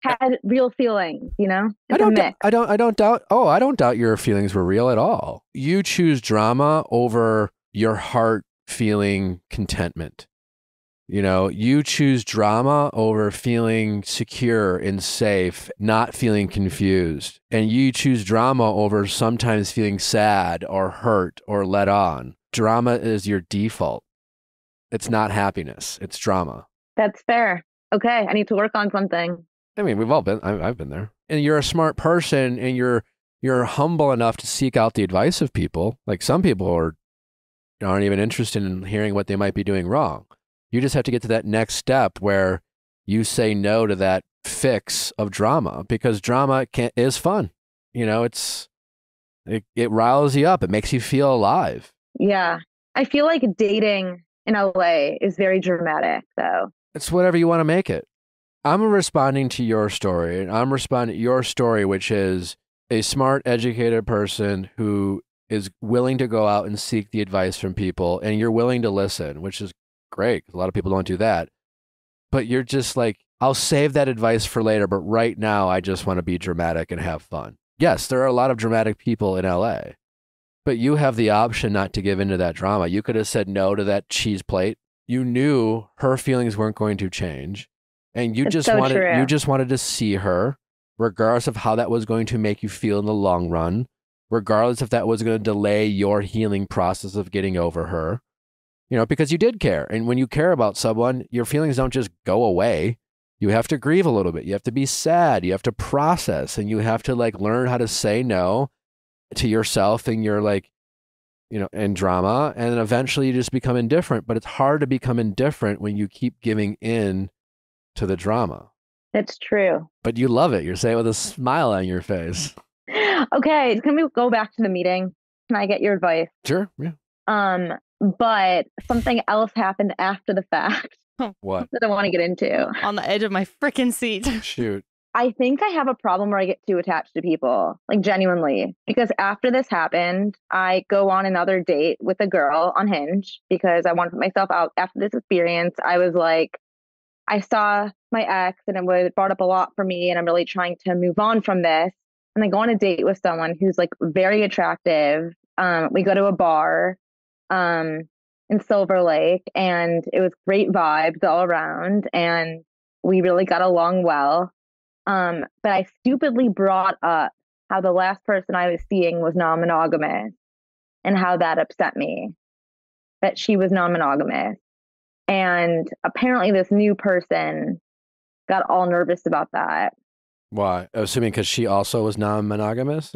had real feelings, you know? I don't doubt your feelings were real at all. You choose drama over your heart feeling contentment. You know, you choose drama over feeling secure and safe, not feeling confused. And you choose drama over sometimes feeling sad or hurt or let on. Drama is your default. It's not happiness. It's drama. That's fair. Okay, I need to work on something. I mean, we've all been, I've been there. And you're a smart person and you're humble enough to seek out the advice of people. Like some people aren't even interested in hearing what they might be doing wrong. You just have to get to that next step where you say no to that fix of drama, because drama is fun. You know, it riles you up. It makes you feel alive. Yeah. I feel like dating in LA is very dramatic, though. It's whatever you want to make it. I'm responding to your story, and I'm responding to your story, which is a smart, educated person who is willing to go out and seek the advice from people, and you're willing to listen, which is great. A lot of people don't do that. But you're just like, I'll save that advice for later, but right now I just want to be dramatic and have fun. Yes, there are a lot of dramatic people in LA, but you have the option not to give into that drama. You could have said no to that cheese plate. You knew her feelings weren't going to change, and you just wanted to see her, regardless of how that was going to make you feel in the long run, regardless if that was going to delay your healing process of getting over her. You know, because you did care. And when you care about someone, your feelings don't just go away. You have to grieve a little bit. You have to be sad. You have to process, and you have to like learn how to say no to yourself and your like in drama, and then eventually you just become indifferent. But it's hard to become indifferent when you keep giving in to the drama. It's true. But you love it. You're saying with a smile on your face. Okay, can we go back to the meeting? Can I get your advice? Sure. Yeah. But something else happened after the fact What? that I want to get into. On the edge of my freaking seat. Shoot. I think I have a problem where I get too attached to people, like genuinely. Because after this happened, I go on another date with a girl on Hinge because I want to put myself out. After this experience, I was like, I saw my ex and it brought up a lot for me, and I'm really trying to move on from this. And I go on a date with someone who's like very attractive. We go to a bar in Silver Lake, and it was great vibes all around, and we really got along well. But I stupidly brought up how the last person I was seeing was non-monogamous and how that upset me, that she was non-monogamous. And apparently this new person got all nervous about that. Why? Assuming because she also was non-monogamous?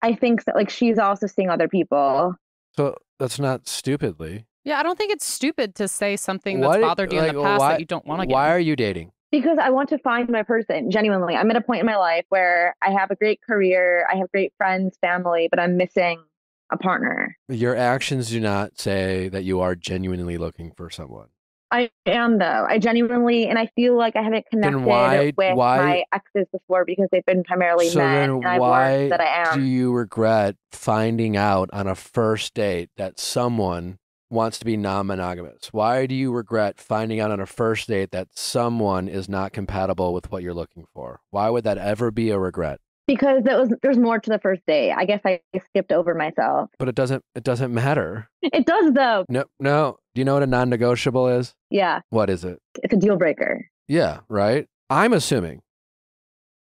I think so. Like, she's also seeing other people. So that's not stupidly. Yeah, I don't think it's stupid to say something that's bothered you in the past that you don't want to get. Why are you dating? Because I want to find my person, genuinely. I'm at a point in my life where I have a great career, I have great friends, family, but I'm missing a partner. Your actions do not say that you are genuinely looking for someone. I am, though. I genuinely, and I feel like I haven't connected with my exes before because they've been primarily men, and I've learned that I am. Do you regret finding out on a first date that someone wants to be non-monogamous? Why do you regret finding out on a first date that someone is not compatible with what you're looking for? Why would that ever be a regret? Because there's more to the first date. I guess I skipped over myself. But it doesn't matter. It does, though. No. Do you know what a non-negotiable is? Yeah. What is it? It's a deal breaker. Yeah, right? I'm assuming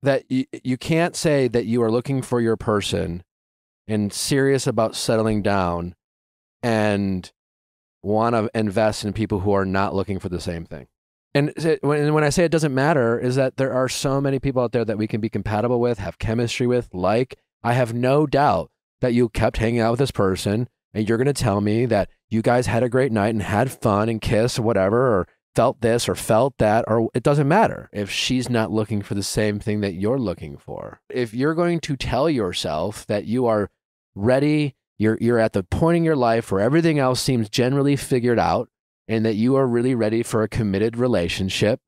that you can't say that you are looking for your person and serious about settling down and want to invest in people who are not looking for the same thing. And when I say it doesn't matter, is that there are so many people out there that we can be compatible with, have chemistry with, like. I have no doubt that you kept hanging out with this person and you're going to tell me that you guys had a great night and had fun and kissed or whatever, or felt this or felt that, or it doesn't matter if she's not looking for the same thing that you're looking for. If you're going to tell yourself that you are ready, you're at the point in your life where everything else seems generally figured out, and that you are really ready for a committed relationship,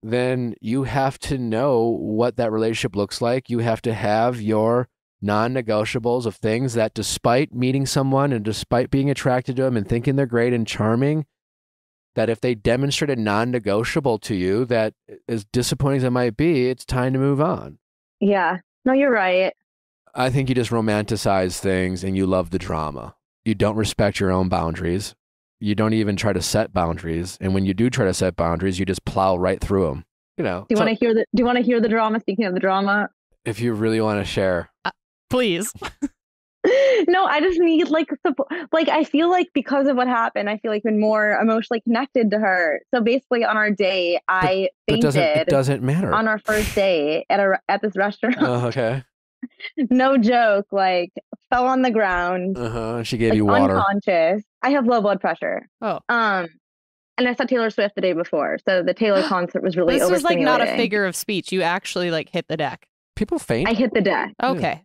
then you have to know what that relationship looks like. You have to have your non-negotiables of things that, despite meeting someone and despite being attracted to them and thinking they're great and charming, that if they demonstrate a non-negotiable to you that, as disappointing as it might be, it's time to move on. Yeah. No, you're right. I think you just romanticize things and you love the drama. You don't respect your own boundaries. You don't even try to set boundaries, and when you do try to set boundaries, you just plow right through them. You know. Do you want to hear the drama? Speaking of the drama, if you really want to share, please. No, I just need support. I feel like because of what happened, I feel like been more emotionally connected to her. So basically, on our date, I fainted. It doesn't matter. On our first date at this restaurant. Oh, okay. No joke. Fell on the ground. She gave you water. Unconscious. I have low blood pressure. Oh. And I saw Taylor Swift the day before, so the Taylor concert was really overstimulating. This was not a figure of speech. You actually hit the deck. People faint. I hit the deck. Okay. Yeah.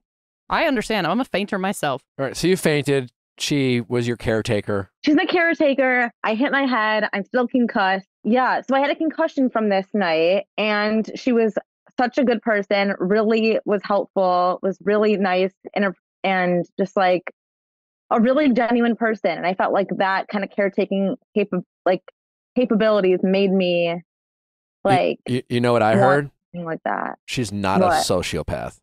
I understand. I'm a fainter myself. All right. So you fainted. She was your caretaker. She's my caretaker. I hit my head. I'm still concussed. Yeah. So I had a concussion from this night, and she was such a good person, really was helpful, was really nice, and just a really genuine person. And I felt like that kind of caretaking capabilities made me you know what I heard? Like that. She's not a sociopath.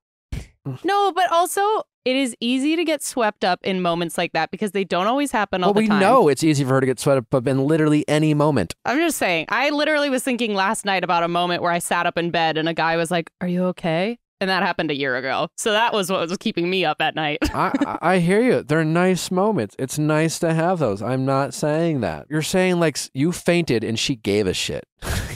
No, but also it is easy to get swept up in moments like that because they don't always happen all the time. Well, we know it's easy for her to get swept up in literally any moment. I'm just saying, I literally was thinking last night about a moment where I sat up in bed and a guy was like, "Are you okay?" and that happened a year ago. So that was what was keeping me up at night. I hear you. They're nice moments. It's nice to have those. I'm not saying that. You're saying like you fainted and she gave a shit.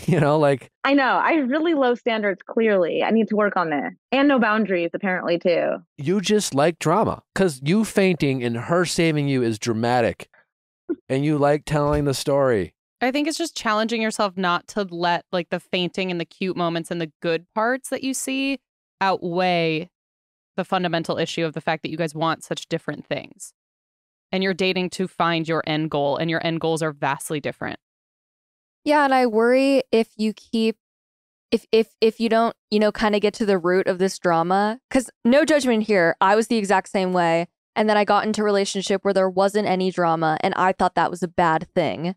You know, like. I know. I have really low standards, clearly. I need to work on this. And no boundaries, apparently, too. You just like drama because you fainting and her saving you is dramatic. And you like telling the story. I think it's just challenging yourself not to let like the fainting and the cute moments and the good parts that you see outweigh the fundamental issue of the fact that you guys want such different things. And you're dating to find your end goal, and your end goals are vastly different. Yeah, and I worry if you keep if you don't, kind of get to the root of this drama, because no judgment here. I was the exact same way. And then I got into a relationship where there wasn't any drama, and I thought that was a bad thing.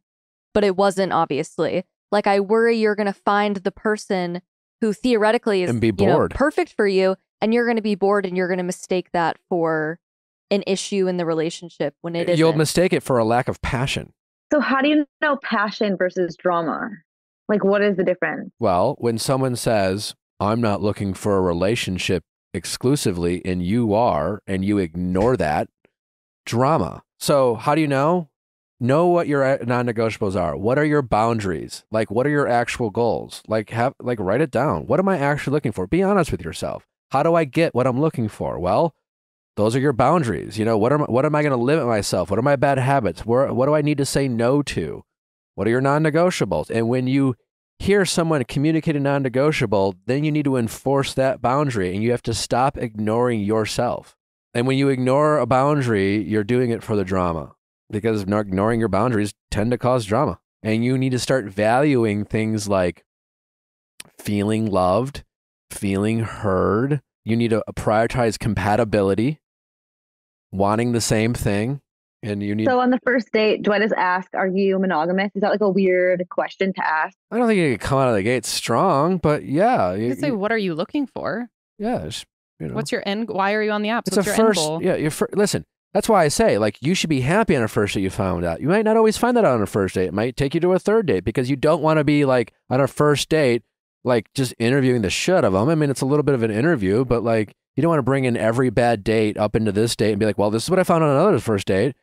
But it wasn't, obviously. Like, I worry you're going to find the person who theoretically is and be bored. Perfect for you, and you're going to be bored, and you're going to mistake that for an issue in the relationship when it isn't. You'll mistake it for a lack of passion. So how do you know passion versus drama? Like, what is the difference? Well, when someone says, I'm not looking for a relationship exclusively, and you are, and you ignore that, drama. So how do you know? Know what your non-negotiables are. What are your boundaries? Like, what are your actual goals? Like, write it down. What am I actually looking for? Be honest with yourself. How do I get what I'm looking for? Well, those are your boundaries. What am I going to limit myself? What are my bad habits? What do I need to say no to? What are your non-negotiables? And when you hear someone communicate a non-negotiable, then you need to enforce that boundary, and you have to stop ignoring yourself. And when you ignore a boundary, you're doing it for the drama. Because ignoring your boundaries tend to cause drama. And you need to start valuing things like feeling loved, feeling heard. You need to prioritize compatibility, wanting the same thing. And you need. So on the first date, do I just ask, are you monogamous? Is that like a weird question to ask? I don't think you can come out of the gate strong, but yeah. You could say, what are you looking for? Yeah. What's your end? Why are you on the apps? It's What's a your first, end goal? Yeah. Listen. That's why I say, like, you should be happy on a first date you found out. You might not always find that out on a first date. It might take you to a third date because you don't want to be, like, on a first date, like, just interviewing the shit of them. I mean, it's a little bit of an interview, but, like, you don't want to bring in every bad date up into this date and be like, well, this is what I found on another first date.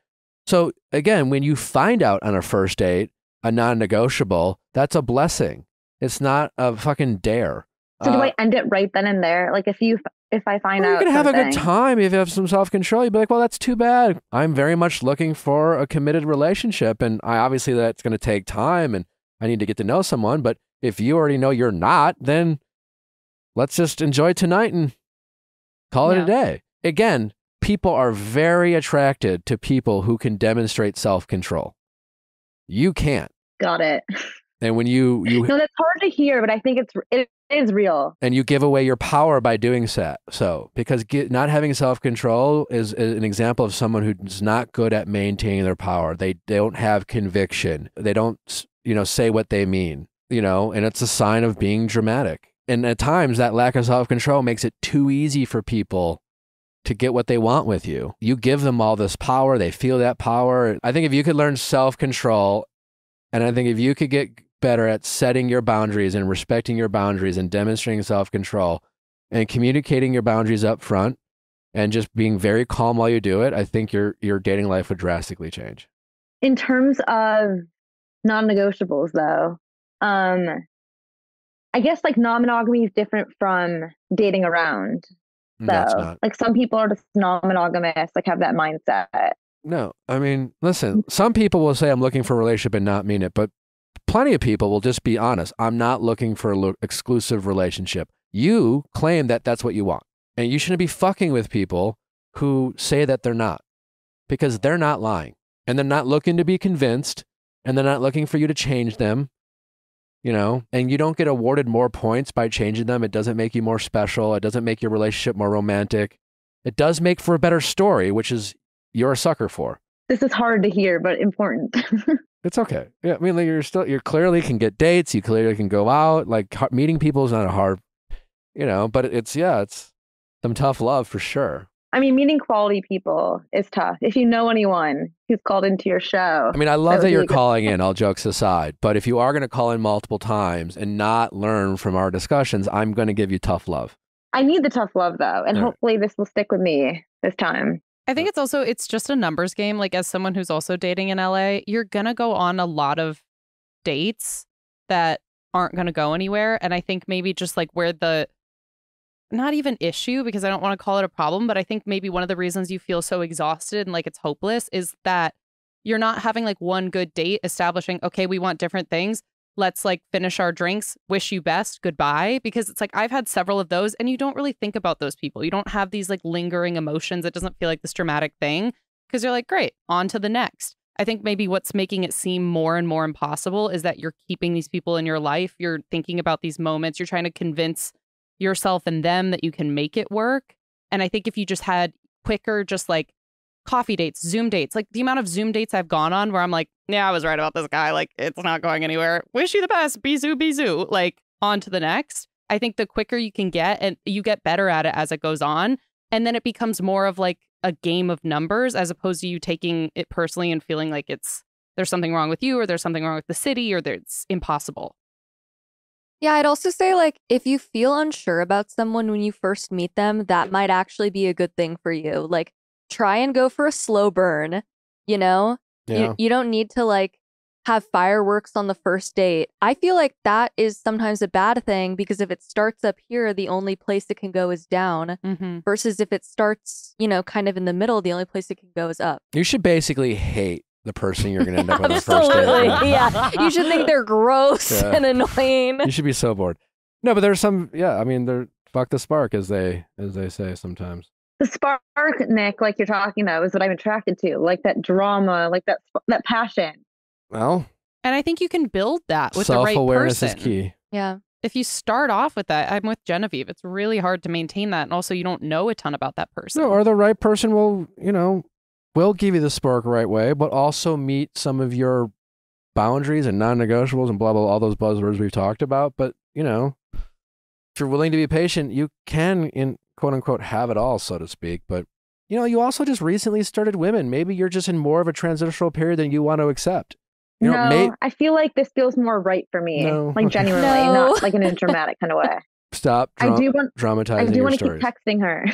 So, again, when you find out on a first date a non-negotiable, that's a blessing. It's not a fucking dare. So do I end it right then and there? Like, if I find out you're going to have a good something- time if you have some self-control. You'd be like, well, that's too bad. I'm very much looking for a committed relationship. And obviously that's going to take time and I need to get to know someone. But if you already know you're not, then let's just enjoy tonight and call it a day. Again, people are very attracted to people who can demonstrate self-control. You can't. Got it. And when you No, that's hard to hear, but I think it is real. And you give away your power by doing so. Because not having self-control is an example of someone who's not good at maintaining their power. They don't have conviction. They don't, say what they mean, and it's a sign of being dramatic. And at times that lack of self-control makes it too easy for people to get what they want with you. You give them all this power. They feel that power. I think if you could learn self-control, and I think if you could get better at setting your boundaries and respecting your boundaries and demonstrating self-control and communicating your boundaries up front and just being very calm while you do it, I think your dating life would drastically change. In terms of non-negotiables, though, I guess like non-monogamy is different from dating around. So, like, some people are just non-monogamous, like have that mindset. No, I mean, listen, some people will say I'm looking for a relationship and not mean it, but plenty of people will just be honest. I'm not looking for an exclusive relationship. You claim that that's what you want, and you shouldn't be fucking with people who say that they're not, because they're not lying, and they're not looking to be convinced, and they're not looking for you to change them, and you don't get awarded more points by changing them. It doesn't make you more special. It doesn't make your relationship more romantic. It does make for a better story, which is you're a sucker for. This is hard to hear, but important. It's okay. Yeah, I mean, like, you clearly can get dates. You clearly can go out. Like, meeting people is not a hard, but it's some tough love for sure. I mean, meeting quality people is tough. If you know anyone who's called into your show. I mean, I love that you're calling in, all jokes aside. But if you are going to call in multiple times and not learn from our discussions, I'm going to give you tough love. I need the tough love though, and Yeah. hopefully this will stick with me this time. I think it's just a numbers game. Like, as someone who's also dating in LA, you're gonna go on a lot of dates that aren't gonna go anywhere. And I think maybe just like where the not even issue, because I don't want to call it a problem, but I think maybe one of the reasons you feel so exhausted and like it's hopeless is that you're not having like one good date establishing, okay, we want different things. Let's like finish our drinks, wish you best, goodbye. Because it's like I've had several of those and you don't really think about those people. You don't have these like lingering emotions. It doesn't feel like this dramatic thing because you're like, great, on to the next. I think maybe what's making it seem more and more impossible is that you're keeping these people in your life. You're thinking about these moments. You're trying to convince yourself and them that you can make it work. And I think if you just had quicker, just like coffee dates, Zoom dates, like the amount of Zoom dates I've gone on where I'm like, yeah, I was right about this guy. Like, it's not going anywhere. Wish you the best. Bisou, bisou. Like, on to the next. I think the quicker you can get, and you get better at it as it goes on. And then it becomes more of like a game of numbers as opposed to you taking it personally and feeling like there's something wrong with you or there's something wrong with the city or it's impossible. Yeah, I'd also say, like, if you feel unsure about someone when you first meet them, that might actually be a good thing for you. Like, try and go for a slow burn, you know? Yeah. You don't need to, like, have fireworks on the first date. I feel like that is sometimes a bad thing because if it starts up here, the only place it can go is down. Mm-hmm. Versus if it starts, you know, kind of in the middle, the only place it can go is up. You should basically hate the person you're going to end up with on the first Absolutely, date. yeah. You should think they're gross Yeah. and annoying. You should be so bored. No, but there's some, yeah, I mean, they're fuck the spark, as they say sometimes. The spark, Nick, like you're talking about, is what I'm attracted to. Like that drama, like that passion. Well, And I think you can build that with the right self-awareness person. is key. Yeah. If you start off with that, I'm with Genevieve. It's really hard to maintain that. And also, you don't know a ton about that person. No, or the right person will, you know, will give you the spark right way, but also meet some of your boundaries and non-negotiables and blah, blah, all those buzzwords we've talked about. But, you know, if you're willing to be patient, you can, in quote unquote, have it all, so to speak. But, you know, you also just recently started women. Maybe you're just in more of a transitional period than you want to accept. You know, No, I feel like this feels more right for me. No. Like genuinely, No. not like in a dramatic kind of way. stop I do want dramatizing I do your want to stories. keep texting her.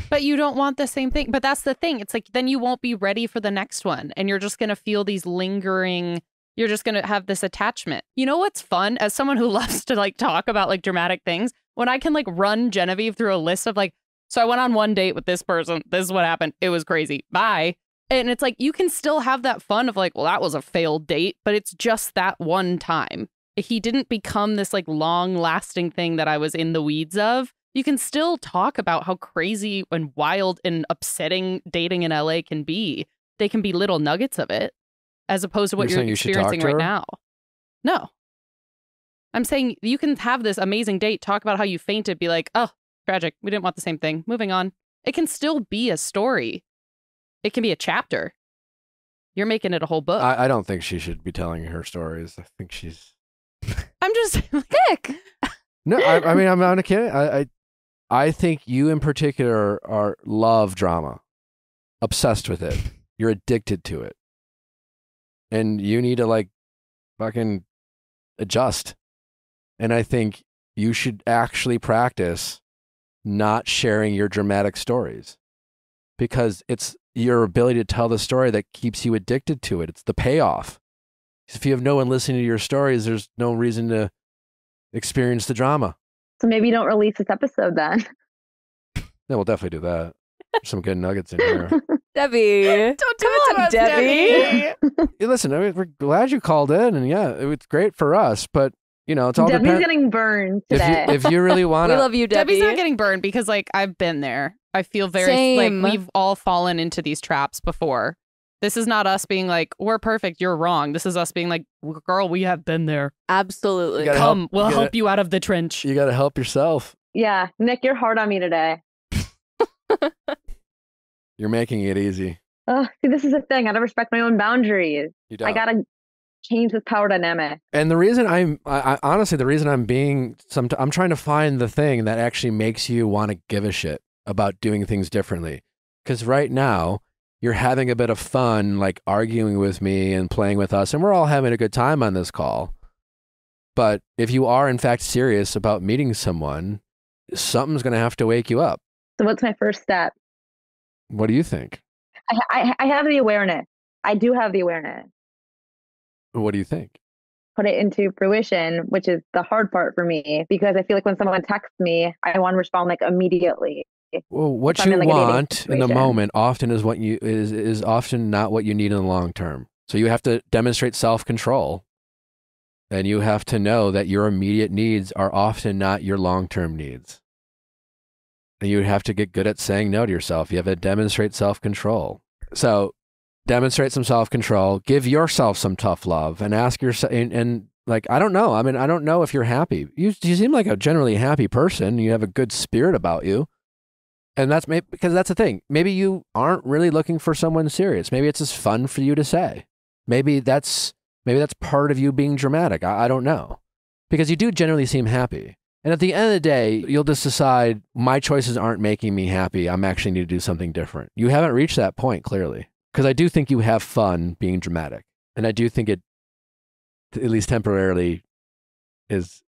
But you don't want the same thing. But that's the thing. It's like then you won't be ready for the next one. And you're just going to feel these lingering, you're just going to have this attachment. You know what's fun? As someone who loves to like talk about like dramatic things, when I can like run Genevieve through a list of like, so I went on one date with this person. This is what happened. It was crazy. Bye. And it's like you can still have that fun of like, well, that was a failed date, but it's just that one time. He didn't become this like long lasting thing that I was in the weeds of. You can still talk about how crazy and wild and upsetting dating in LA can be. They can be little nuggets of it as opposed to what You're you're saying you should talk experiencing to right her? now. No. I'm saying you can have this amazing date, talk about how you fainted, be like, oh, tragic. We didn't want the same thing. Moving on. It can still be a story. It can be a chapter. You're making it a whole book. I don't think she should be telling her stories. I think she's... I'm just Nick. No, I mean, I'm not kidding. I think you in particular love drama, obsessed with it. You're addicted to it, and you need to like fucking adjust. And I think you should actually practice not sharing your dramatic stories, because it's your ability to tell the story that keeps you addicted to it. It's the payoff. If you have no one listening to your stories, there's no reason to experience the drama. So maybe don't release this episode then. Yeah, we'll definitely do that. Some good nuggets in here. Debbie. Don't Come do it to on, us, Debbie. Hey, listen, I mean, we're glad you called in, and yeah, it's great for us. But you know, it's all Debbie's depends. getting burned today. If you really want We to, love you, Debbie. Debbie's not getting burned because like I've been there. I feel very Same. like we've all fallen into these traps before. This is not us being like, we're perfect, you're wrong. This is us being like, girl, we have been there. Absolutely. You gotta Come, help- we'll you gotta- help you out of the trench. you got to help yourself. Yeah, Nick, you're hard on me today. You're making it easy. Oh, see, this is the thing. I gotta respect my own boundaries. You don't. I gotta change this power dynamic. And the reason I honestly, the reason I'm I'm trying to find the thing that actually makes you want to give a shit about doing things differently. Because right now, you're having a bit of fun, like arguing with me and playing with us, and we're all having a good time on this call. But if you are in fact serious about meeting someone something's going to have to wake you up. So what's my first step? What do you think? I have the awareness. I do have the awareness. What do you think? Put it into fruition, which is the hard part for me, because I feel like when someone texts me, I want to respond like immediately. Well, what you want in the moment often is is often not what you need in the long term. So you have to demonstrate self-control, and you have to know that your immediate needs are often not your long-term needs. And you have to get good at saying no to yourself. You have to demonstrate self-control. So demonstrate some self-control, give yourself some tough love, and ask yourself, and like, I don't know. I mean, I don't know if you're happy. You seem like a generally happy person. You have a good spirit about you. And that's maybe because that's the thing. Maybe you aren't really looking for someone serious. Maybe it's just fun for you to say. Maybe that's part of you being dramatic. I don't know. Because you do generally seem happy. And at the end of the day, you'll just decide, my choices aren't making me happy. I'm actually need to do something different. You haven't reached that point, clearly. Because I do think you have fun being dramatic. And I do think it, at least temporarily, is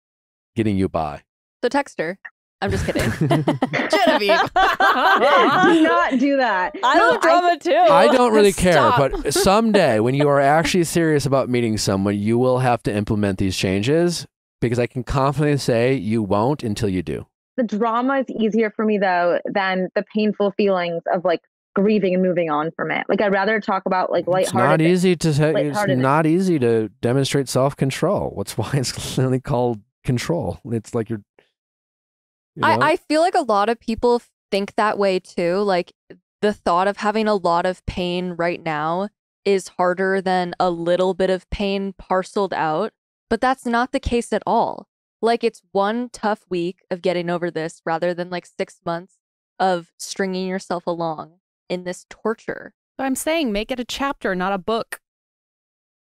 getting you by. So text her. I'm just kidding. Genevieve. Do not do that. I love drama too. I don't really care, Stop. but someday when you are actually serious about meeting someone, you will have to implement these changes, because I can confidently say you won't until you do. The drama is easier for me though than the painful feelings of like grieving and moving on from it. Like I'd rather talk about like lighthearted. It's not easy to demonstrate self-control. That's why it's literally called control. It's like you're you know? I feel like a lot of people think that way too. Like the thought of having a lot of pain right now is harder than a little bit of pain parceled out. But that's not the case at all. Like it's one tough week of getting over this rather than like 6 months of stringing yourself along in this torture. So I'm saying make it a chapter, not a book.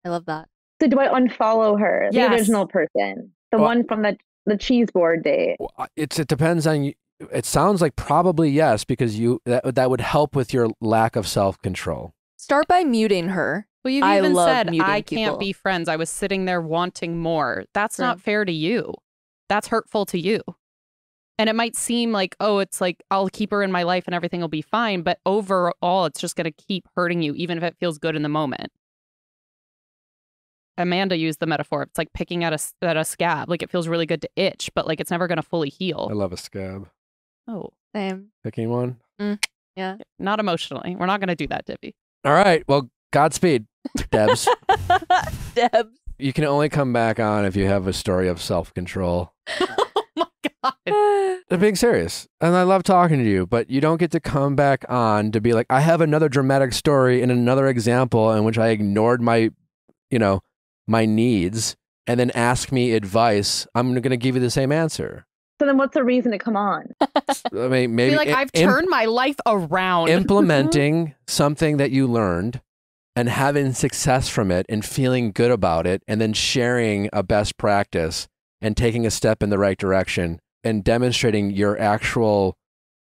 I love that. So do I unfollow her, the Yes. original person, the one from the cheese board date? It depends on you. It sounds like probably yes, because that would help with your lack of self-control. Start by muting her. Well, you've I even love said, muting I people. can't be friends. I was sitting there wanting more. That's True. not fair to you. That's hurtful to you. And it might seem like, oh, it's like, I'll keep her in my life and everything will be fine. But overall, it's just going to keep hurting you, even if it feels good in the moment. Amanda used the metaphor. It's like picking at a scab. Like it feels really good to itch, but like it's never going to fully heal. I love a scab. Oh, Same. Picking one? Yeah. not emotionally. We're not going to do that, Dippy. All right. Well, Godspeed, Debs. Debs. You can only come back on if you have a story of self-control. Oh my God. I'm being serious. And I love talking to you, but you don't get to come back on to be like, I have another dramatic story and another example in which I ignored my needs and then ask me advice. I'm going to give you the same answer. So then what's the reason to come on? I mean, maybe Be like, I've turned my life around. implementing something that you learned and having success from it and feeling good about it, and then sharing a best practice and taking a step in the right direction and demonstrating your actual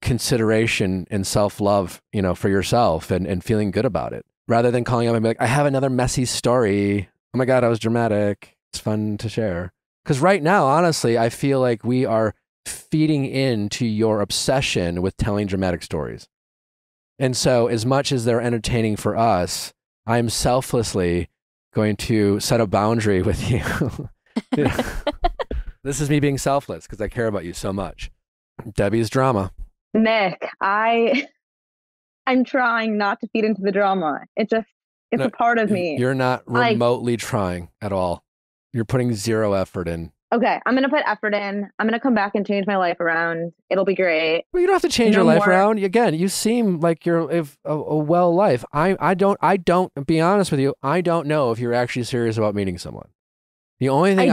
consideration and self-love, for yourself and feeling good about it, rather than calling up and be like, I have another messy story. Oh my God, I was dramatic. It's fun to share. Because right now, honestly, I feel like we are feeding into your obsession with telling dramatic stories. And so as much as they're entertaining for us, I'm selflessly going to set a boundary with you. This is me being selfless because I care about you so much. Debbie's drama. Nick, I'm trying not to feed into the drama. It's a part of me. You're not remotely trying at all. You're putting zero effort in. Okay, I'm going to put effort in. I'm going to come back and change my life around. It'll be great. Well, you don't have to change your life around. Again, you seem like you're a well life. I don't, be honest with you, I don't know if you're actually serious about meeting someone. The only thing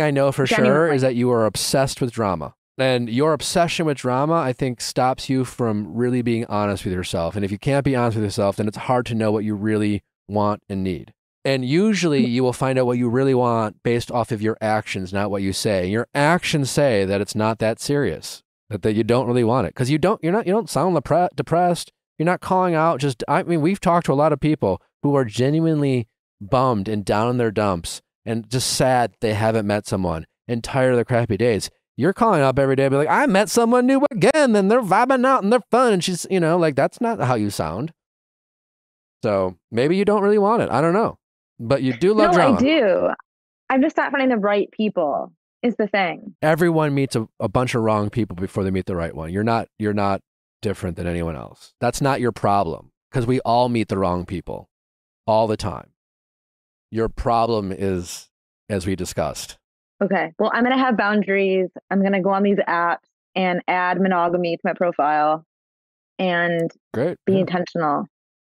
I know for sure is that you are obsessed with drama. And your obsession with drama, I think, stops you from really being honest with yourself. And if you can't be honest with yourself, then it's hard to know what you really want and need. And usually you will find out what you really want based off of your actions, not what you say. Your actions say that it's not that serious, that you don't really want it. Because you don't sound depressed. You're not calling out. We've talked to a lot of people who are genuinely bummed and down in their dumps and just sad they haven't met someone and tired of their crappy days. You're calling up every day, be like, I met someone new again, and they're vibing out and they're fun. And she's, you know, like, that's not how you sound. So maybe you don't really want it. I don't know. But you do love drama. I do. I'm just not finding the right people is the thing. Everyone meets a bunch of wrong people before they meet the right one. You're not different than anyone else. That's not your problem, because we all meet the wrong people all the time. Your problem is, as we discussed. Okay. Well, I'm going to have boundaries. I'm going to go on these apps and add monogamy to my profile and be intentional.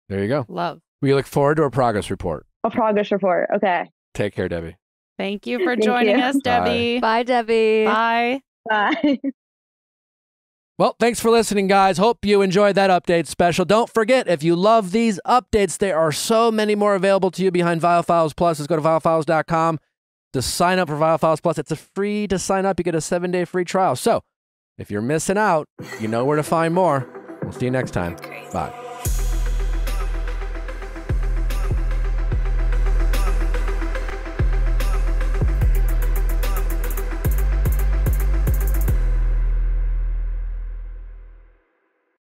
There you go. Love. We look forward to a progress report. A progress report. Okay. Take care, Debbie. Thank you for joining us, Debbie. Bye, Debbie. Bye. Bye. Well, thanks for listening, guys. Hope you enjoyed that update special. Don't forget, if you love these updates, there are so many more available to you behind Viall Files Plus. Let's go to viallfiles.com to sign up for Viall Files Plus. It's free to sign up. You get a 7-day free trial. So if you're missing out, you know where to find more. We'll see you next time. Bye.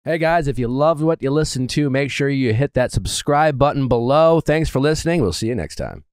Hey guys, if you loved what you listened to, make sure you hit that subscribe button below. Thanks for listening. We'll see you next time.